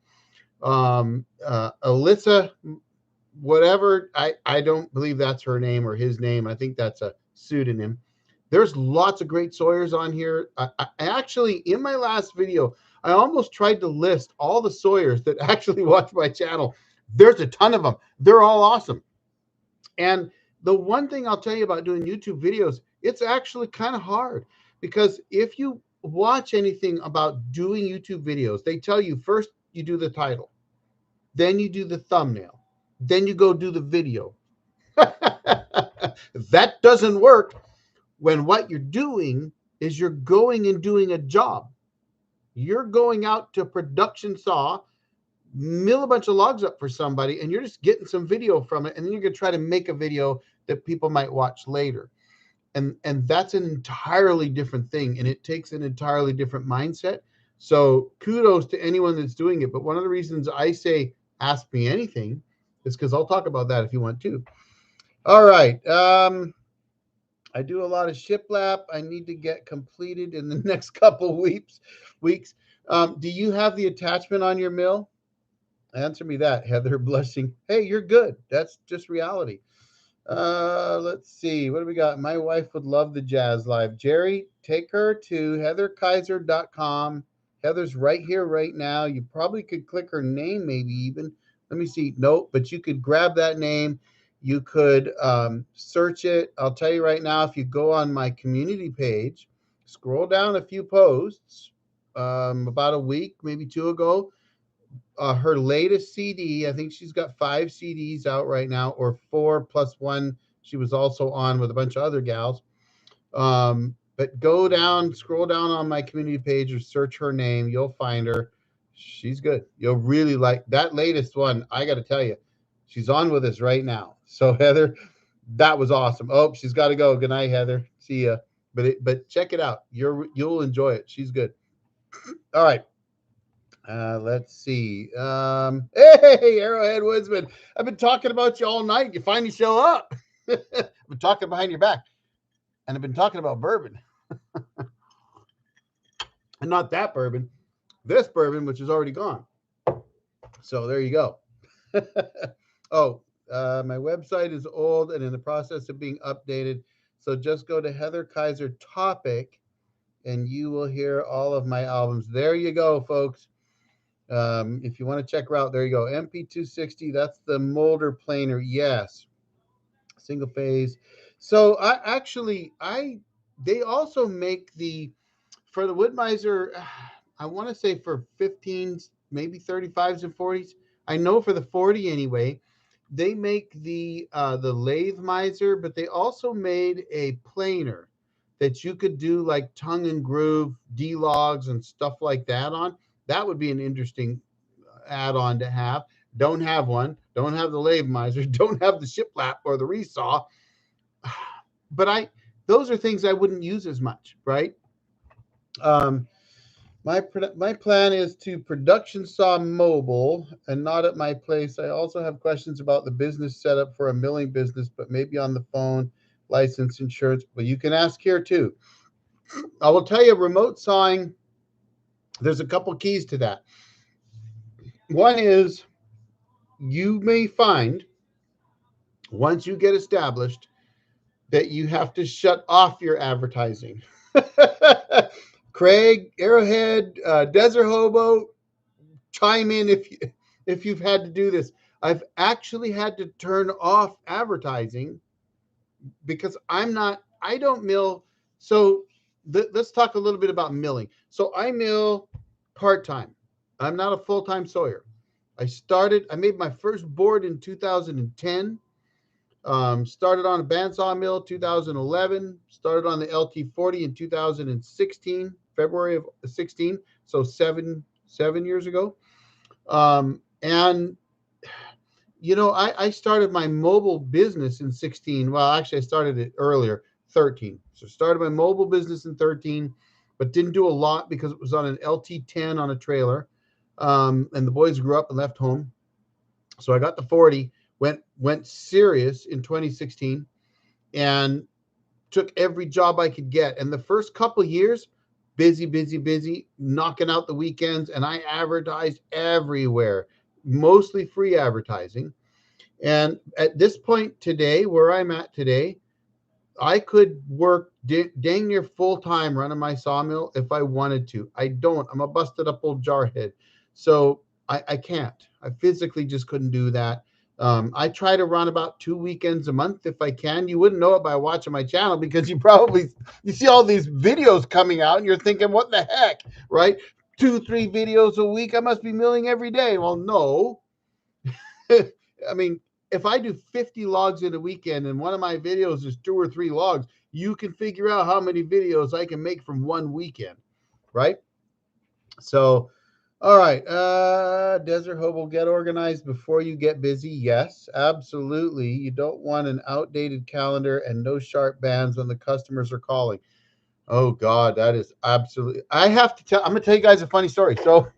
Alyssa, whatever, I don't believe that's her name or his name. I think that's a pseudonym. There's lots of great sawyers on here. I actually, in my last video, I almost tried to list all the sawyers that actually watch my channel. There's a ton of them. They're all awesome. And the one thing I'll tell you about doing YouTube videos, it's actually kind of hard, because if you watch anything about doing YouTube videos, they tell you first you do the title, then you do the thumbnail, then you go do the video. That doesn't work when what you're doing is you're going and doing a job. You're going out to production saw, mill a bunch of logs up for somebody, and you're just getting some video from it, and then you're going to try to make a video that people might watch later. And that's an entirely different thing, and it takes an entirely different mindset. So kudos to anyone that's doing it. But one of the reasons I say ask me anything is because I'll talk about that if you want to. All right. I do a lot of shiplap. I need to get completed in the next couple weeks. Do you have the attachment on your mill? Answer me that, Heather. Blushing. Hey, you're good. That's just reality. Let's see. What do we got? My wife would love the jazz live. Jerry, take her to heatherkaiser.com. Heather's right here, right now. You probably could click her name, maybe even. Let me see. Nope, but you could grab that name. You could search it. I'll tell you right now, if you go on my community page, scroll down a few posts about a week, maybe two ago, her latest CD. I think she's got 5 CDs out right now, or 4 plus one. She was also on with a bunch of other gals. But go down, scroll down on my community page or search her name. You'll find her. She's good. You'll really like that latest one. I got to tell you, she's on with us right now. So Heather, that was awesome. Oh, she's got to go. Good night, Heather. See ya. But check it out. You'll enjoy it. She's good. All right. Let's see. Hey, Arrowhead Woodsman. I've been talking about you all night. You finally show up. I've been talking behind your back, and I've been talking about bourbon. And not that bourbon, this bourbon, which is already gone. So there you go. Oh, my website is old and in the process of being updated. So just go to Heather Kaiser Topic, and you will hear all of my albums. There you go, folks. If you want to check her out, there you go. MP260, that's the Molder planer. Yes. Single phase. So they also make for the Woodmiser, I want to say for 15s, maybe 35s and 40s. I know for the 40 anyway, they make the lathe miser, but they also made a planer that you could do like tongue and groove D-logs and stuff like that on. That would be an interesting add-on to have. Don't have one. Don't have the lathe miser. Don't have the shiplap or the resaw. But those are things I wouldn't use as much, right? My plan is to production saw mobile and not at my place. I also have questions about the business setup for a milling business, but maybe on the phone, license, insurance. Well, you can ask here too. I will tell you, remote sawing, there's a couple keys to that. One is you may find once you get established that you have to shut off your advertising. Craig, Arrowhead, Desert Hobo, chime in if you've had to do this. I've actually had to turn off advertising because I don't mill. So let's talk a little bit about milling. So I mill part-time. I'm not a full-time sawyer. I made my first board in 2010. Started on a bandsaw mill 2011. Started on the LT40 in 2016, February of 16. So seven years ago. And I started my mobile business in 16. Well, actually, I started it earlier, 13. So started my mobile business in 13, but didn't do a lot because it was on an LT10 on a trailer. And the boys grew up and left home. So I got the 40, went serious in 2016, and took every job I could get. And the first couple of years, busy, busy, busy, knocking out the weekends, and I advertised everywhere, mostly free advertising. And at this point today, where I'm at today, I could work dang near full time running my sawmill if I wanted to. I don't. I'm a busted up old jarhead. So I can't. I physically just couldn't do that. I try to run about 2 weekends a month if I can. You wouldn't know it by watching my channel because you see all these videos coming out and you're thinking, what the heck, right? 2, 3 videos a week. I must be milling every day. Well, no. I mean, if I do 50 logs in a weekend and one of my videos is 2 or 3 logs, you can figure out how many videos I can make from one weekend, right? So, all right, Desert Hobo, get organized before you get busy. Yes, absolutely. You don't want an outdated calendar and no sharp bands when the customers are calling. Oh God, that is absolutely. I'm gonna tell you guys a funny story. So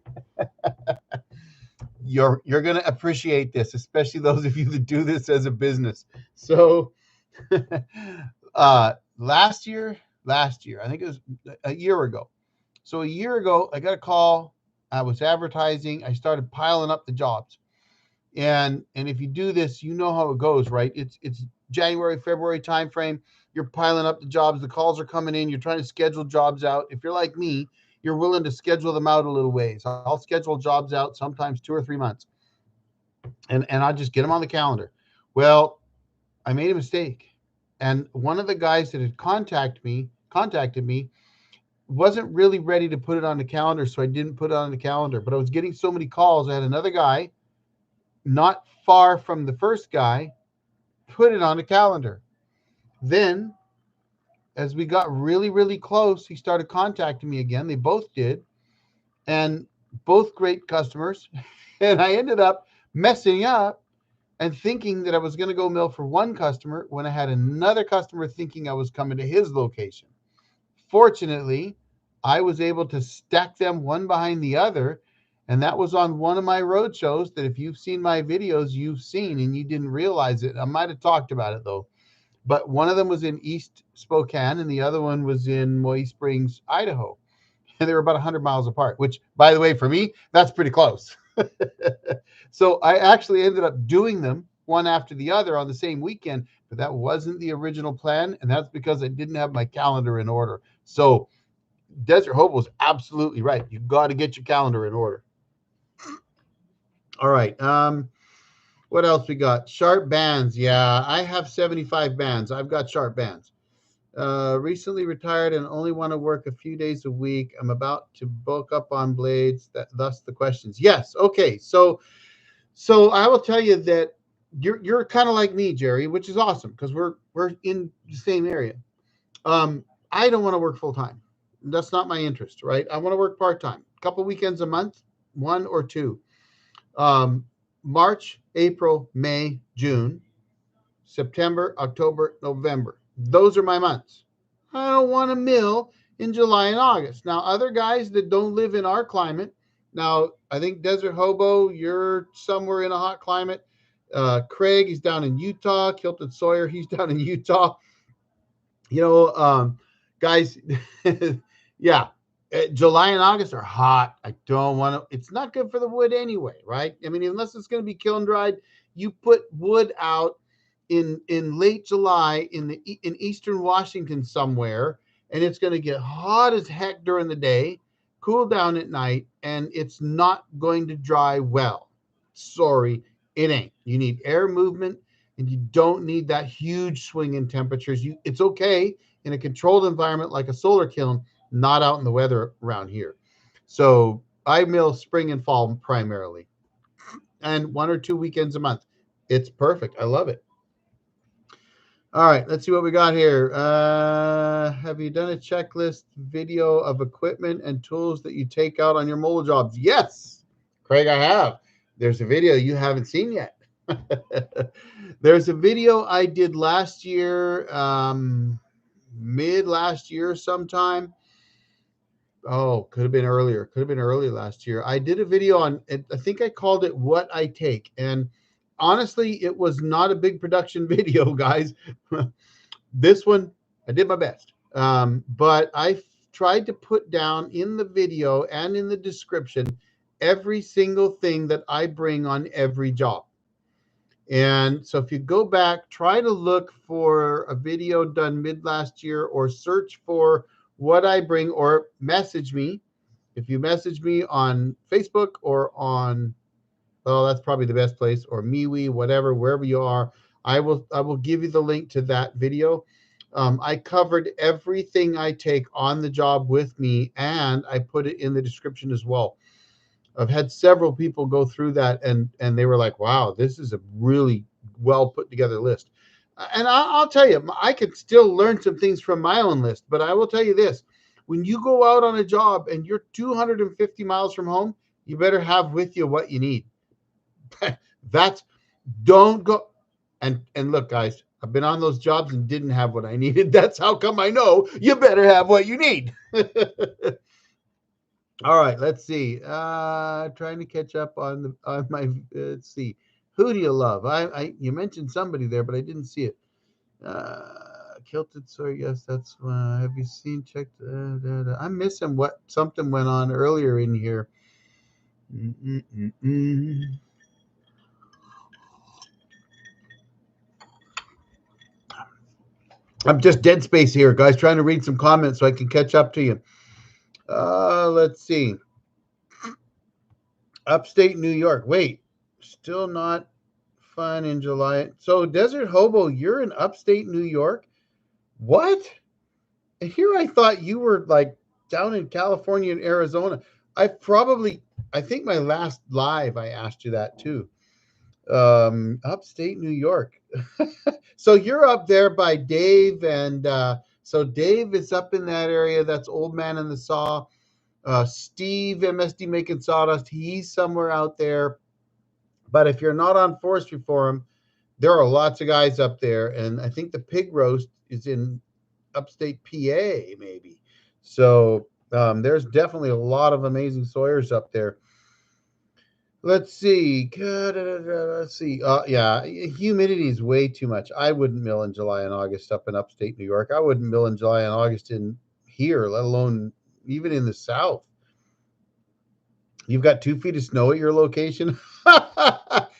you're going to appreciate this, especially those of you that do this as a business. So last year, I think it was a year ago. So a year ago, I got a call. I was advertising. I started piling up the jobs. And if you do this, you know how it goes, right? It's January, February timeframe. You're piling up the jobs. The calls are coming in. You're trying to schedule jobs out. If you're like me, you're willing to schedule them out a little ways. I'll schedule jobs out sometimes 2 or 3 months, and I'll just get them on the calendar. Well, I made a mistake, and one of the guys that had contacted me wasn't really ready to put it on the calendar, so I didn't put it on the calendar. But I was getting so many calls. I had another guy not far from the first guy put it on the calendar. Then, as we got really, really close, he started contacting me again. They both did, and both great customers. And I ended up messing up and thinking that I was going to go mill for one customer when I had another customer thinking I was coming to his location. Fortunately, I was able to stack them one behind the other. And that was on one of my road shows that if you've seen my videos, you've seen and you didn't realize it. I might have talked about it though. But one of them was in East Spokane and the other one was in Moy Springs, Idaho. And they were about 100 miles apart, which, by the way, for me, that's pretty close. So I actually ended up doing them one after the other on the same weekend, but that wasn't the original plan. And that's because I didn't have my calendar in order. So Desert Hobo was absolutely right. You got to get your calendar in order. All right. What else we got? Sharp bands. Yeah, I have 75 bands. I've got sharp bands. Recently retired and only want to work a few days a week. I'm about to bulk up on blades. Thus the questions. Yes. Okay. So I will tell you that you're kind of like me, Jerry, which is awesome because we're in the same area. I don't want to work full time. That's not my interest, right? I want to work part time, a couple weekends a month, 1 or 2. Um, March, April, May, June, September, October, November. Those are my months. I don't want to mill in July and August. Now, other guys that don't live in our climate, now I think Desert Hobo, you're somewhere in a hot climate. Craig, he's down in Utah. Kilton Sawyer, he's down in Utah. Guys, yeah, July and August are hot. I don't want to. It's not good for the wood anyway, right? I mean, unless it's going to be kiln dried, you put wood out in late July in eastern Washington somewhere, and it's going to get hot as heck during the day, cool down at night, and it's not going to dry well. Sorry, it ain't. You need air movement, and you don't need that huge swing in temperatures. It's okay in a controlled environment like a solar kiln, not out in the weather around here. So I mill spring and fall primarily. and 1 or 2 weekends a month. It's perfect. I love it. All right, let's see what we got here. Have you done a checklist video of equipment and tools that you take out on your mobile jobs? Yes, Craig, I have. There's a video you haven't seen yet. There's a video I did last year, mid last year sometime. Oh, could have been earlier. Could have been early last year. I did a video on it. I think I called it What I Take. And honestly, it was not a big production video, guys. This one, I did my best. But I tried to put down in the video and in the description every single thing that I bring on every job. And so if you go back, try to look for a video done mid last year or search for what I bring or message me. If you message me on Facebook or on, well, that's probably the best place, or MeWe, whatever, wherever you are, I will give you the link to that video. I covered everything I take on the job with me, and I put it in the description as well. I've had several people go through that, and they were like, "Wow, this is a really well put together list." And I'll tell you, I could still learn some things from my own list, but I will tell you this: when you go out on a job and you're 250 miles from home, you better have with you what you need. That's don't go and look, guys. I've been on those jobs and didn't have what I needed. That's how come I know you better have what you need. All right, let's see. Trying to catch up on my. Let's see. Who do you love? You mentioned somebody there, but I didn't see it. Kilted Soy. Yes, that's. Have you seen? Checked. I'm missing what something went on earlier in here. I'm just dead space here, guys. Trying to read some comments so I can catch up to you. Let's see. Upstate New York. Wait, still not fun in July. So, Desert Hobo, you're in upstate New York? What? Here I thought you were like down in California and Arizona. I think my last live I asked you that too. Upstate New York. So you're up there by Dave, and so Dave is up in that area. That's Old Man in the Saw. Steve, MSD Making Sawdust, he's somewhere out there. But if you're not on Forestry Forum, there are lots of guys up there. And I think the pig roast is in upstate PA, maybe. So there's definitely a lot of amazing sawyers up there. Let's see. Let's see. Yeah, humidity is way too much. I wouldn't mill in July and August up in upstate New York. I wouldn't mill in July and August in here, let alone even in the South. You've got 2 feet of snow at your location.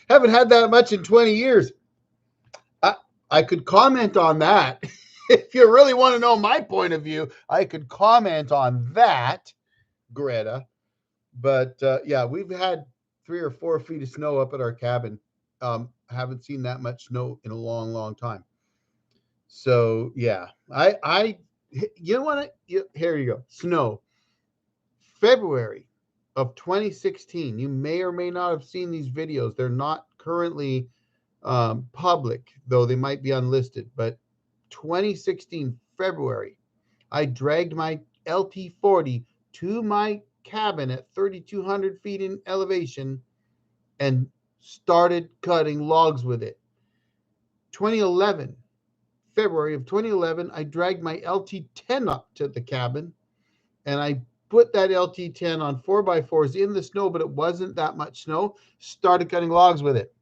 Haven't had that much in 20 years. I could comment on that. If you really want to know my point of view, I could comment on that, Greta. But yeah, we've had 3 or 4 feet of snow up at our cabin. Haven't seen that much snow in a long, long time. So yeah, you know what? Here you go. Snow. February of 2016. You may or may not have seen these videos. They're not currently public, though they might be unlisted. But 2016 February, I dragged my LT40 to my cabin at 3,200 feet in elevation and started cutting logs with it. 2011, February of 2011, I dragged my LT10 up to the cabin and I put that LT10 on 4x4s in the snow, but it wasn't that much snow. Started cutting logs with it.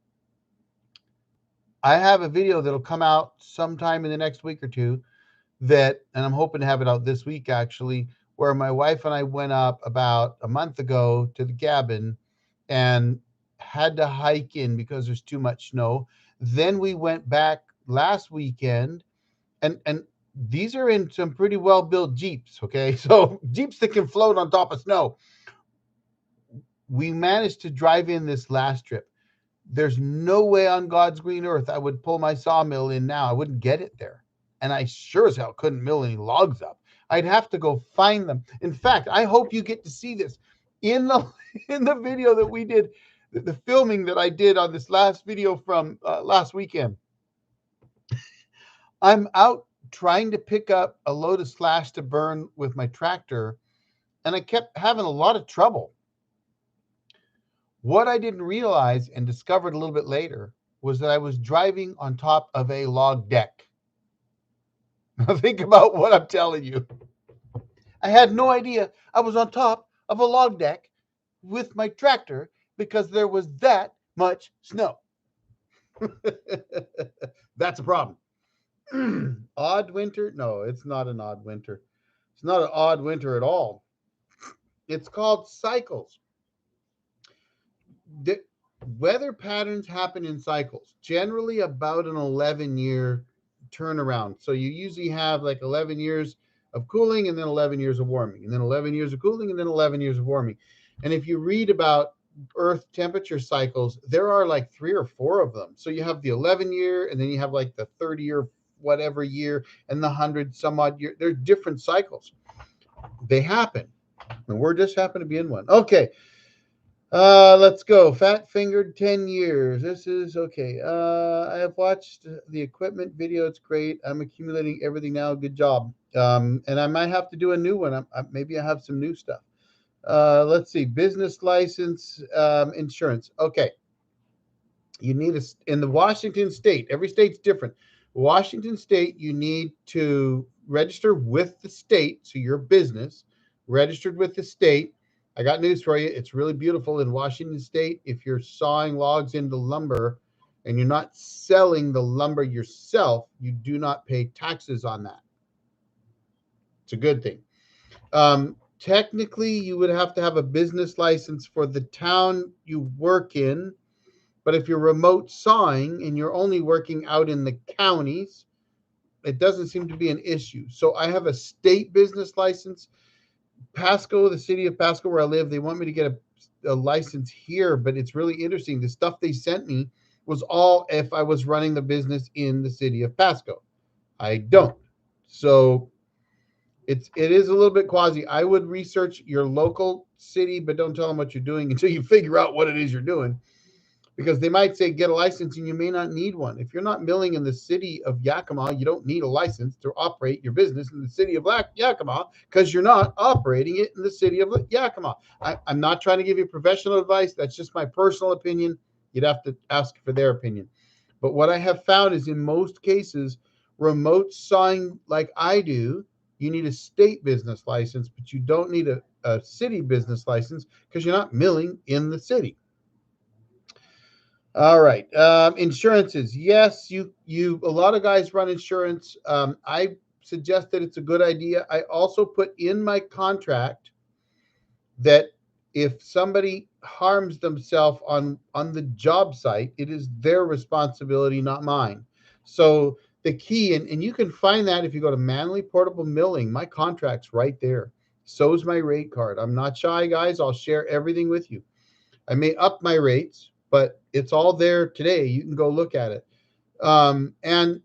I have a video that'll come out sometime in the next week or two and I'm hoping to have it out this week actually, where my wife and I went up about a month ago to the cabin and had to hike in because there's too much snow. Then we went back last weekend and these are in some pretty well-built Jeeps, okay? So Jeeps that can float on top of snow. We managed to drive in this last trip. There's no way on God's green earth I would pull my sawmill in now. I wouldn't get it there. And I sure as hell couldn't mill any logs up. I'd have to go find them. In fact, I hope you get to see this in the video that we did. the filming that I did on this last video from last weekend. I'm out trying to pick up a load of slash to burn with my tractor, and I kept having a lot of trouble. What I didn't realize and discovered a little bit later was that I was driving on top of a log deck. Now think about what I'm telling you. I had no idea I was on top of a log deck with my tractor because there was that much snow. That's a problem. Odd winter? No, it's not an odd winter. It's not an odd winter at all. It's called cycles. The weather patterns happen in cycles, generally about an 11-year turnaround. So you usually have like 11 years of cooling and then 11 years of warming, and then 11 years of cooling and then 11 years of warming. And if you read about Earth temperature cycles, there are like 3 or 4 of them. So you have the 11-year, and then you have like the 30 or whatever year, and the 100 some odd year. They're different cycles. They happen, and we're just happen to be in one. Okay. Let's go. Fat fingered 10 years. This is okay. I have watched the equipment video. It's great. I'm accumulating everything now. Good job. And I might have to do a new one. Maybe I have some new stuff. Let's see. Business license, insurance. Okay. You need in the Washington state, every state's different. Washington state, you need to register with the state. So your business registered with the state. I got news for you. It's really beautiful in Washington state. If you're sawing logs into lumber and you're not selling the lumber yourself, you do not pay taxes on that. It's a good thing. Technically, you would have to have a business license for the town you work in. But if you're remote sawing and you're only working out in the counties, it doesn't seem to be an issue. So I have a state business license. Pasco, the city of Pasco where I live, they want me to get a license here, but it's really interesting. The stuff they sent me was all if I was running the business in the city of Pasco. I don't. So it is a little bit quasi. I would research your local city, but don't tell them what you're doing until you figure out what it is you're doing. Because they might say get a license and you may not need one. If you're not milling in the city of Yakima, you don't need a license to operate your business in the city of Yakima because you're not operating it in the city of Yakima. I'm not trying to give you professional advice. That's just my personal opinion. You'd have to ask for their opinion. But what I have found is in most cases, remote sawing like I do, you need a state business license, but you don't need a city business license because you're not milling in the city. All right. Insurances. Yes, you a lot of guys run insurance. I suggest that it's a good idea. I also put in my contract that if somebody harms themselves on the job site, it is their responsibility, not mine. So the key, and you can find that if you go to Manly Portable Milling, my contract's right there. So is my rate card. I'm not shy, guys. I'll share everything with you. I may up my rates, but it's all there today. You can go look at it. And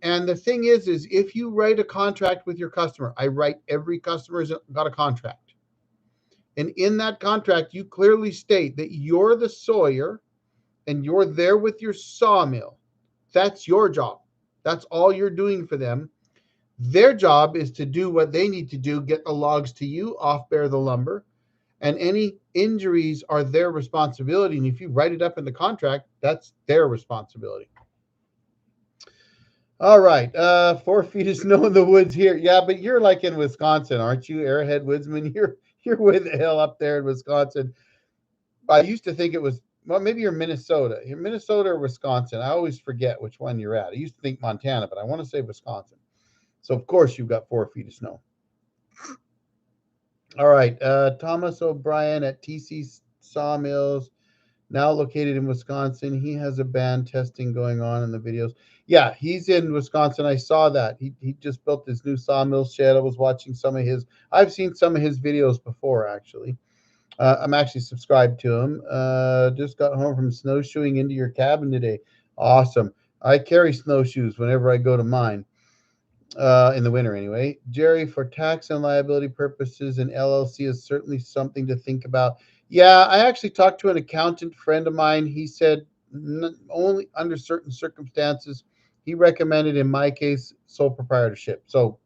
the thing is if you write a contract with your customer, I write every customer's got a contract. And in that contract, you clearly state that you're the sawyer and you're there with your sawmill. That's your job. That's all you're doing for them. Their job is to do what they need to do, get the logs to you, off bear the lumber. And any injuries are their responsibility. And if you write it up in the contract, that's their responsibility. All right. 4 feet of snow in the woods here. Yeah, but you're like in Wisconsin, aren't you, Airhead Woodsman? You're way the hell up there in Wisconsin. I used to think it was, well, maybe you're Minnesota. You're Minnesota or Wisconsin. I always forget which one you're at. I used to think Montana, but I want to say Wisconsin. So, of course, you've got 4 feet of snow. All right. Thomas O'Brien at TC Sawmills, now located in Wisconsin. He has a band testing going on in the videos. Yeah, he's in Wisconsin. I saw that. He just built his new sawmill shed. I was watching some of his. I've seen some of his videos before, actually. I'm actually subscribed to him. Just got home from snowshoeing into your cabin today. Awesome. I carry snowshoes whenever I go to mine. in the winter anyway. Jerry, for tax and liability purposes, an LLC is certainly something to think about. Yeah, I actually talked to an accountant friend of mine. He said only under certain circumstances. He recommended, in my case, sole proprietorship. So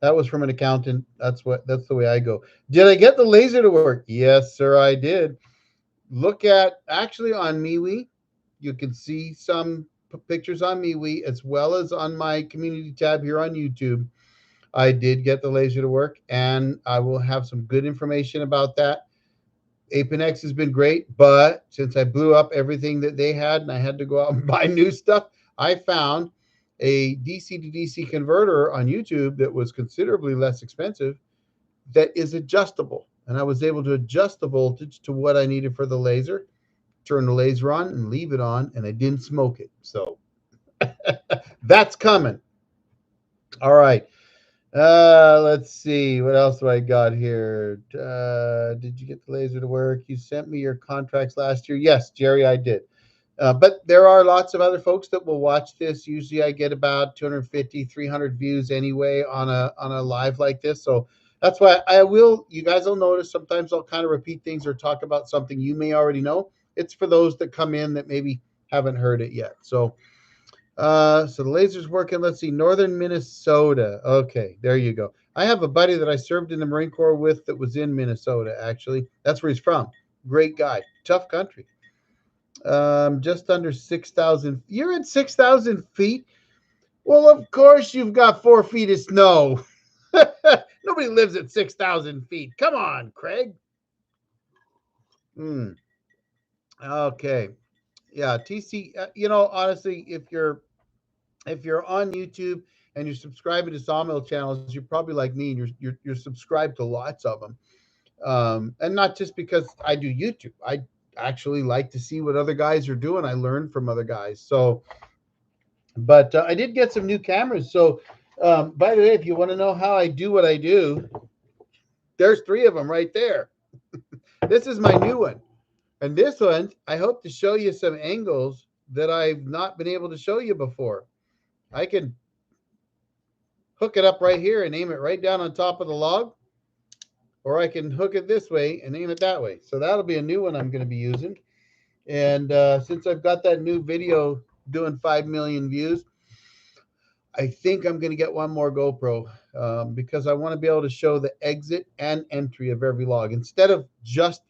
that was from an accountant. That's the way I go. Did I get the laser to work? Yes, sir, I did. Look at actually on MeWe. You can see some pictures on MeWe as well as on my community tab here on YouTube. I did get the laser to work, and I will have some good information about that. Apenex has been great, but since I blew up everything that they had and I had to go out and buy new stuff, I found a DC to DC converter on YouTube that was considerably less expensive that is adjustable. And I was able to adjust the voltage to what I needed for the laser, turn the laser on and leave it on, and I didn't smoke it. So that's coming. All right. Let's see. What else do I got here? Did you get the laser to work? You sent me your contracts last year. Yes, Jerry, I did. But there are lots of other folks that will watch this. Usually I get about 250, 300 views anyway on a live like this. So that's why you guys will notice sometimes I'll kind of repeat things or talk about something you may already know. It's for those that come in that maybe haven't heard it yet. So the laser's working. Let's see, northern Minnesota. Okay, there you go. I have a buddy that I served in the Marine Corps with that was in Minnesota, actually. That's where he's from. Great guy. Tough country. Just under 6,000. You're at 6,000 feet? Well, of course you've got 4 feet of snow. Nobody lives at 6,000 feet. Come on, Craig. Hmm. Okay. Yeah, TC, honestly, if you're on YouTube and you're subscribing to Sawmill channels, you're probably like me and you're subscribed to lots of them. And not just because I do YouTube. I actually like to see what other guys are doing. I learn from other guys. But I did get some new cameras. So, by the way, if you want to know how I do what I do, there's three of them right there. This is my new one. And this one, I hope to show you some angles that I've not been able to show you before. I can hook it up right here and aim it right down on top of the log, or I can hook it this way and aim it that way. So that'll be a new one I'm going to be using. And since I've got that new video doing 5 million views, I think I'm going to get one more GoPro because I want to be able to show the exit and entry of every log. Instead of just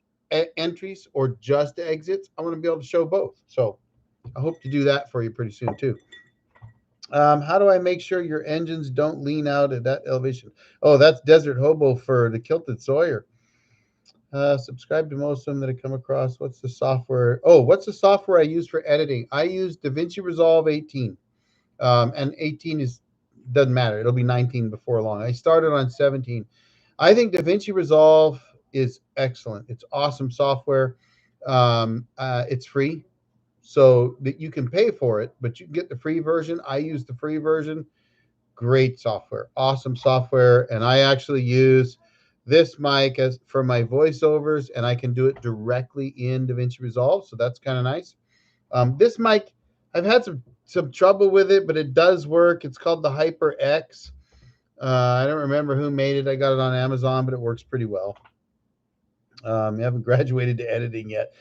entries or just exits, I want to be able to show both. So I hope to do that for you pretty soon too. How do I make sure your engines don't lean out at that elevation? Oh, that's Desert Hobo for the Kilted Sawyer. Subscribe to most of them that I come across. What's the software? Oh, what's the software I use for editing? I use DaVinci Resolve 18. And 18 doesn't matter. It'll be 19 before long. I started on 17. I think DaVinci Resolve is excellent. It's awesome software. It's free, so that you can pay for it, but you can get the free version. I use the free version. Great software, awesome software, and I actually use this mic as for my voiceovers, and I can do it directly in DaVinci Resolve, so that's kind of nice. This mic, I've had some trouble with it, but it does work. It's called the Hyper X. I don't remember who made it. I got it on Amazon, but it works pretty well. I haven't graduated to editing yet.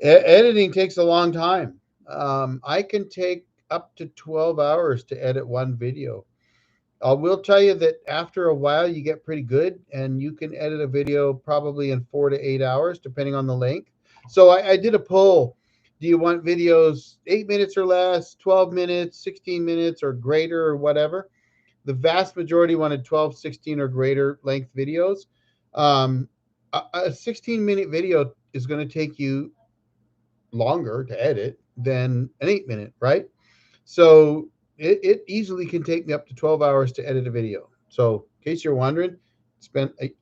Editing takes a long time. I can take up to 12 hours to edit one video. I will tell you that after a while, you get pretty good, and you can edit a video probably in 4 to 8 hours, depending on the length. So I did a poll. Do you want videos 8 minutes or less, 12 minutes, 16 minutes, or greater, or whatever? The vast majority wanted 12, 16, or greater length videos. A 16-minute video is going to take you longer to edit than an 8 minute, right? So it easily can take me up to 12 hours to edit a video. So in case you're wondering,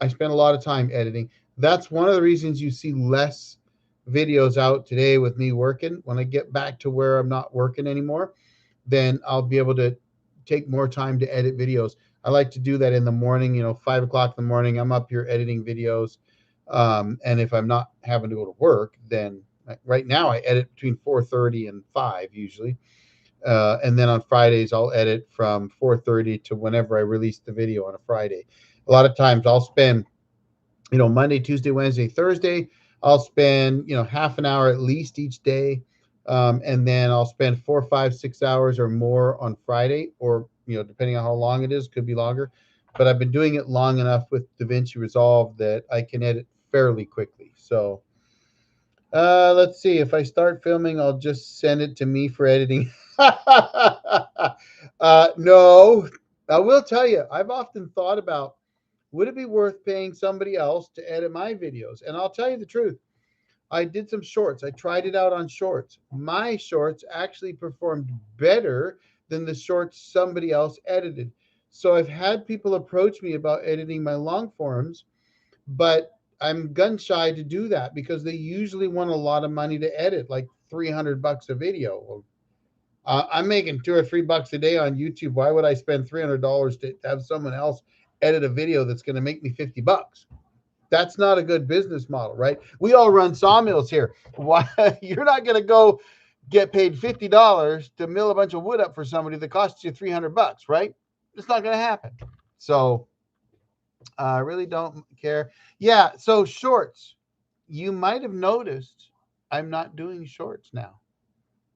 I spent a lot of time editing. That's one of the reasons you see less videos out today with me working. When I get back to where I'm not working anymore, then I'll be able to take more time to edit videos. I like to do that in the morning, 5 o'clock in the morning. I'm up here editing videos. And if I'm not having to go to work, then right now I edit between 4:30 and 5 usually. And then on Fridays, I'll edit from 4:30 to whenever I release the video on a Friday. A lot of times I'll spend, Monday, Tuesday, Wednesday, Thursday, I'll spend, half an hour at least each day. And then I'll spend 4, 5, 6 hours or more on Friday, or, depending on how long it is, could be longer. But I've been doing it long enough with DaVinci Resolve that I can edit fairly quickly. So let's see. If I start filming, I'll just send it to me for editing. No, I will tell you, I've often thought about, would it be worth paying somebody else to edit my videos? And I'll tell you the truth. I did some shorts. I tried it out on shorts. My shorts actually performed better than the shorts somebody else edited. So I've had people approach me about editing my long forms, but I'm gun shy to do that because they usually want a lot of money to edit, like $300 a video. Well, I'm making $2 or $3 a day on YouTube. Why would I spend $300 to have someone else edit a video that's going to make me $50? That's not a good business model, right? We all run sawmills here. Why you're not going to go get paid $50 to mill a bunch of wood up for somebody that costs you $300, right? It's not going to happen. So I really don't care. Yeah. So shorts, you might have noticed I'm not doing shorts now.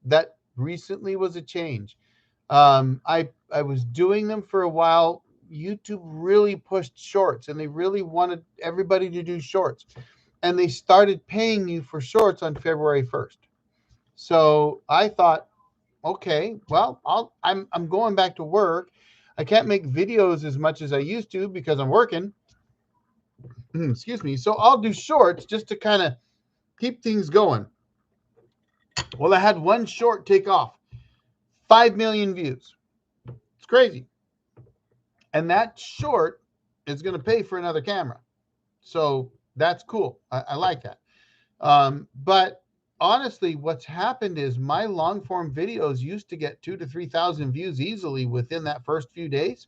That recently was a change. I was doing them for a while. YouTube really pushed shorts, and they really wanted everybody to do shorts, and they started paying you for shorts on February 1st. So I thought, okay, well, I'm going back to work. I can't make videos as much as I used to because I'm working. Excuse me. So I'll do shorts just to kind of keep things going. Well, I had one short take off, 5 million views. It's crazy. And that short is going to pay for another camera. So that's cool. I like that. But honestly, what's happened is my long form videos used to get 2 to 3,000 views easily within that first few days.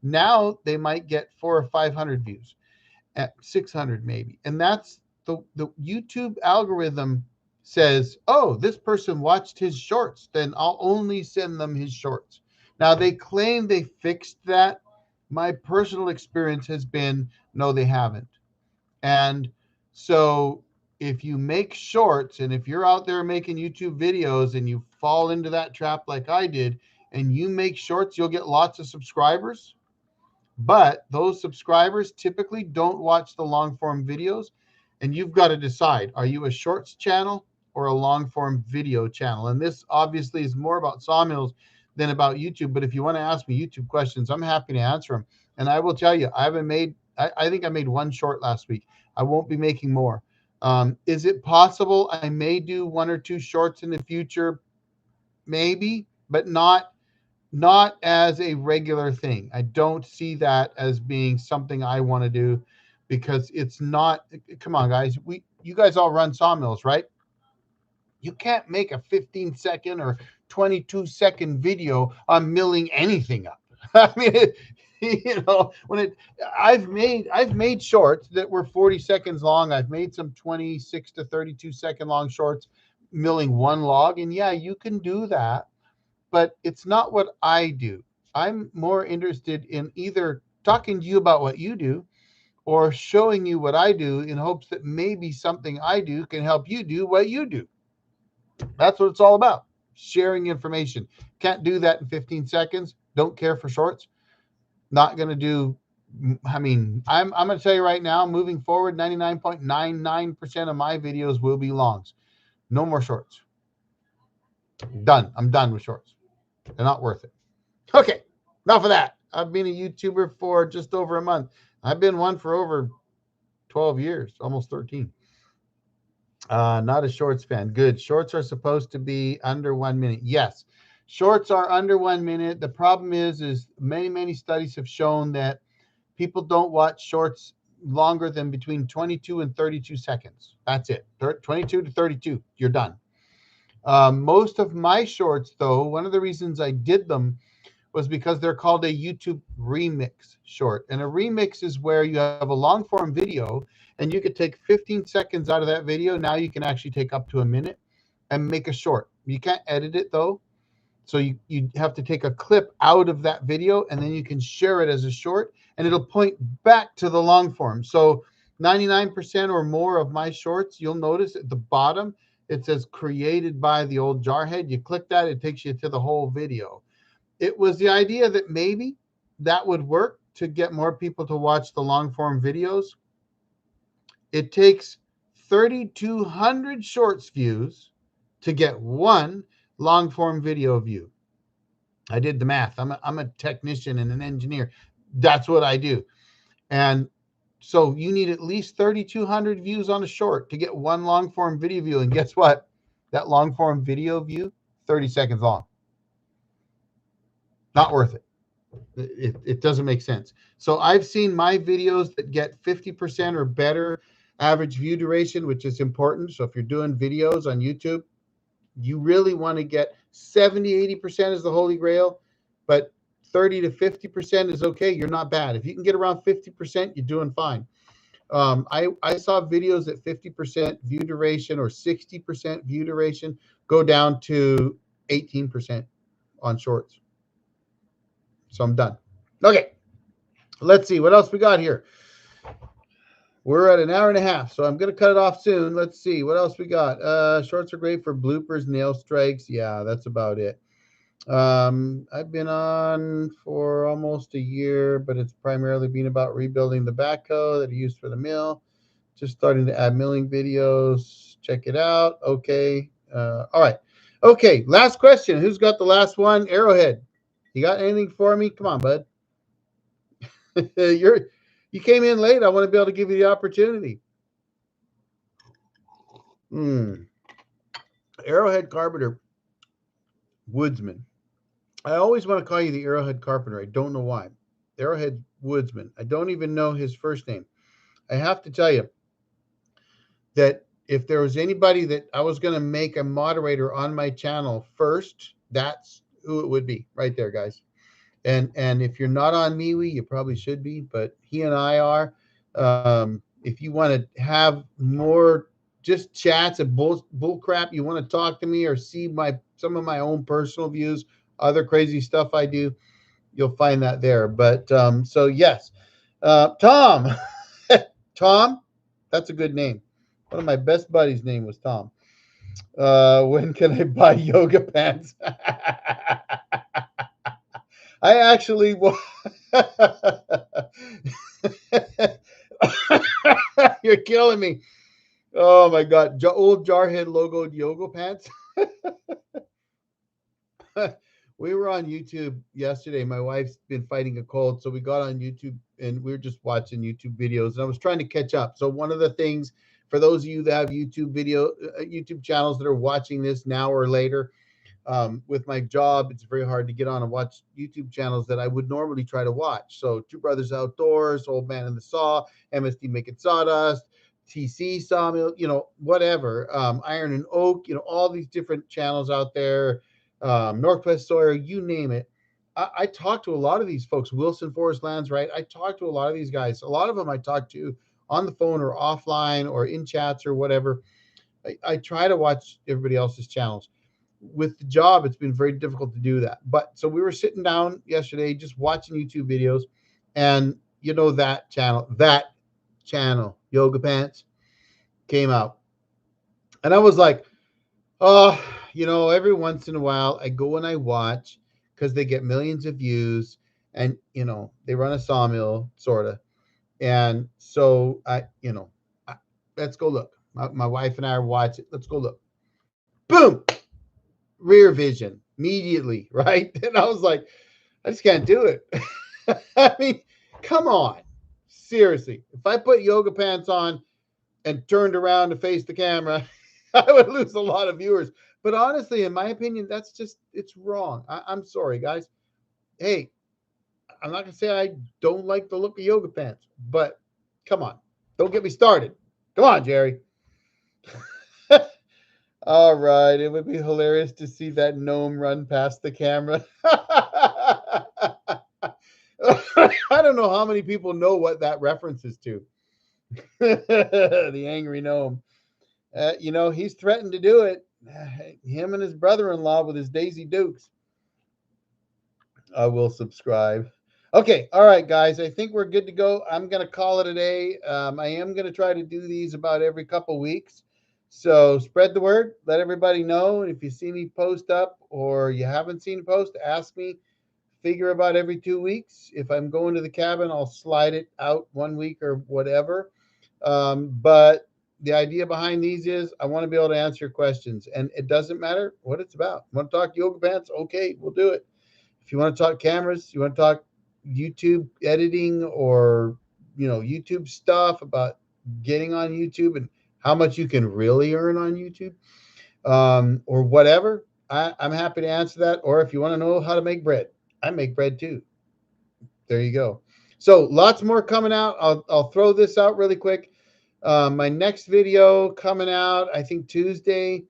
Now they might get 400 or 500 views, at 600 maybe. And that's the YouTube algorithm says, oh, this person watched his shorts, then I'll only send them his shorts. Now they claim they fixed that. My personal experience has been, no, they haven't. And so if you make shorts, and if you're out there making YouTube videos and you fall into that trap like I did, and you make shorts, you'll get lots of subscribers. But those subscribers typically don't watch the long form videos. And you've got to decide, are you a shorts channel or a long form video channel? And this obviously is more about sawmills than about YouTube. But if you want to ask me YouTube questions, I'm happy to answer them. And I will tell you, I think I made one short last week. I won't be making more. Is it possible I may do 1 or 2 shorts in the future? Maybe, but not as a regular thing. I don't see that as being something I want to do because it's not. Come on, guys. You guys all run sawmills, right? You can't make a 15-second or 22-second video on milling anything up. I mean, I've made shorts that were 40 seconds long. I've made some 26 to 32-second long shorts milling one log, and yeah, you can do that, but it's not what I do. I'm more interested in either talking to you about what you do or showing you what I do in hopes that maybe something I do can help you do what you do. That's what it's all about. Sharing information. Can't do that in 15 seconds. Don't care for shorts. Not going to do. I mean, I'm going to tell you right now, moving forward, 99.99% of my videos will be longs. No more shorts. Done. I'm done with shorts. They're not worth it. Okay, enough of that. I've been a YouTuber for just over a month. I've been one for over 12 years, almost 13. Not a shorts fan. Good. Shorts are supposed to be under 1 minute. Yes, shorts are under 1 minute. The problem is many studies have shown that people don't watch shorts longer than between 22 and 32 seconds. That's it. 22 to 32. You're done. Most of my shorts, though, one of the reasons I did them was because they're called a YouTube remix short. And a remix is where you have a long form video and you could take 15 seconds out of that video. Now you can actually take up to a minute and make a short. You can't edit it though. So you have to take a clip out of that video, and then you can share it as a short, and it'll point back to the long form. So 99% or more of my shorts, you'll notice at the bottom, it says created by the Old Jarhead. You click that, it takes you to the whole video. It was the idea that maybe that would work to get more people to watch the long form videos. It takes 3,200 shorts views to get one long form video view. I did the math. I'm a technician and an engineer. That's what I do. And so you need at least 3,200 views on a short to get one long form video view. And guess what? That long form video view, 30 seconds long. Not worth it. It doesn't make sense. So I've seen my videos that get 50% or better average view duration, which is important. So if you're doing videos on YouTube, you really want to get 70, 80% is the holy grail, but 30 to 50% is okay. You're not bad. If you can get around 50%, you're doing fine. I saw videos at 50% view duration or 60% view duration go down to 18% on shorts. So I'm done. Okay, let's see what else we got here. We're at an hour and a half, so I'm going to cut it off soon. Let's see what else we got. Shorts are great for bloopers, nail strikes. Yeah, that's about it. I've been on for almost a year, but it's primarily been about rebuilding the backhoe that I used for the mill. Just starting to add milling videos. Check it out. Okay. All right. Okay. Last question. Who's got the last one? Arrowhead. You got anything for me? Come on, bud. You came in late. I want to be able to give you the opportunity. Arrowhead Carpenter, Woodsman. I always want to call you the Arrowhead Carpenter. I don't know why. Arrowhead Woodsman. I don't even know his first name. I have to tell you that if there was anybody that I was going to make a moderator on my channel first, that's who it would be right there, guys. And if you're not on MeWe, you probably should be, but he and I are. If you want to have more just chats and bull crap, you want to talk to me or see some of my own personal views, other crazy stuff I do, you'll find that there. But so yes, Tom, Tom, that's a good name. One of my best buddies' name was Tom. When can I buy yoga pants? I actually you're killing me. Oh my God. Old Jarhead logoed yoga pants. We were on YouTube yesterday. My wife's been fighting a cold, so we got on YouTube and we were just watching YouTube videos. And I was trying to catch up. So one of the things for those of you that have YouTube channels that are watching this now or later, with my job, it's very hard to get on and watch YouTube channels that I would normally try to watch. So Two Brothers Outdoors, Old Man in the Saw, MSD Making Sawdust, TC Sawmill, whatever, Iron and Oak, all these different channels out there, Northwest Sawyer, you name it. I talk to a lot of these folks, Wilson Forest Lands, right? I talk to a lot of these guys. A lot of them I talk to on the phone or offline or in chats or whatever. I try to watch everybody else's channels. With the job, it's been very difficult to do that. But so we were sitting down yesterday just watching YouTube videos, and that channel, Yoga Pants, came out. And I was like, oh, every once in a while I go and I watch because they get millions of views and, they run a sawmill sort of. And so let's go look. My wife and I are watching. Let's go look. Boom. Rear vision immediately, right? And I was like, I just can't do it. I mean, come on. Seriously. If I put yoga pants on and turned around to face the camera, I would lose a lot of viewers. But honestly, in my opinion, it's wrong. I'm sorry, guys. Hey, I'm not going to say I don't like the look of yoga pants, but come on. Don't get me started. Come on, Jerry. All right. It would be hilarious to see that gnome run past the camera. I don't know how many people know what that references to. The angry gnome. He's threatened to do it. Him and his brother-in-law with his Daisy Dukes. I will subscribe. Okay, all right, guys. I think we're good to go. I'm gonna call it a day. I am gonna try to do these about every couple weeks. So spread the word. Let everybody know. If you see me post up or you haven't seen a post, ask me. Figure about every 2 weeks. If I'm going to the cabin, I'll slide it out 1 week or whatever. But the idea behind these is I want to be able to answer your questions, and it doesn't matter what it's about. Want to talk yoga pants? Okay, we'll do it. If you want to talk cameras, you want to talk YouTube editing or YouTube stuff about getting on YouTube and how much you can really earn on YouTube, or whatever, I'm happy to answer that. Or if you want to know how to make bread, I make bread too. There you go. So lots more coming out. I'll throw this out really quick. My next video coming out, I think Tuesday.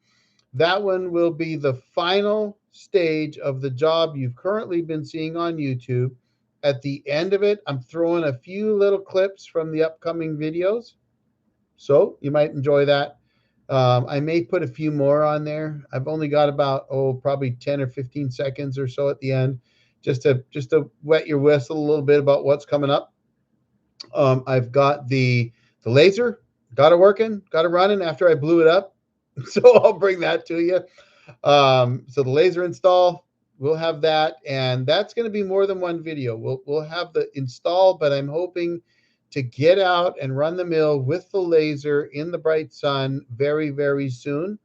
That one will be the final stage of the job you've currently been seeing on YouTube. At the end of it, I'm throwing a few little clips from the upcoming videos. So you might enjoy that. I may put a few more on there. I've only got about probably 10 or 15 seconds or so at the end, just to wet your whistle a little bit about what's coming up. I've got the laser, got it working, got it running after I blew it up. So I'll bring that to you. So the laser install, we'll have that, and that's going to be more than one video. We'll have the install, but I'm hoping to get out and run the mill with the laser in the bright sun very, very soon.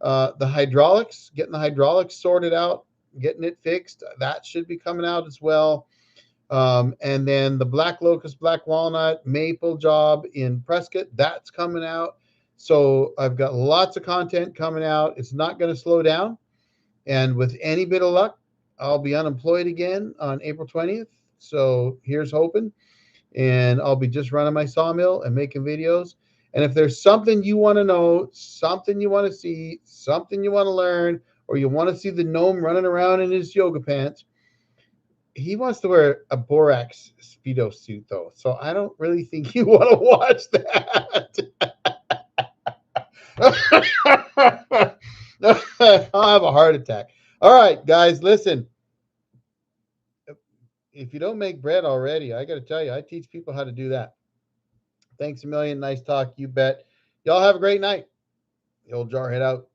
The hydraulics, getting the hydraulics sorted out, getting it fixed, that should be coming out as well. And then the black locust, black walnut, maple job in Prescott, that's coming out. So I've got lots of content coming out. It's not going to slow down. And with any bit of luck, I'll be unemployed again on April 20th. So here's hoping. And I'll be just running my sawmill and making videos. And if there's something you want to know, something you want to see, something you want to learn, or you want to see the gnome running around in his yoga pants, he wants to wear a borax speedo suit though, so I don't really think you want to watch that. I'll have a heart attack. All right, guys, listen. If you don't make bread already, I got to tell you, I teach people how to do that. Thanks a million. Nice talk. You bet. Y'all have a great night. The Old Jarhead out.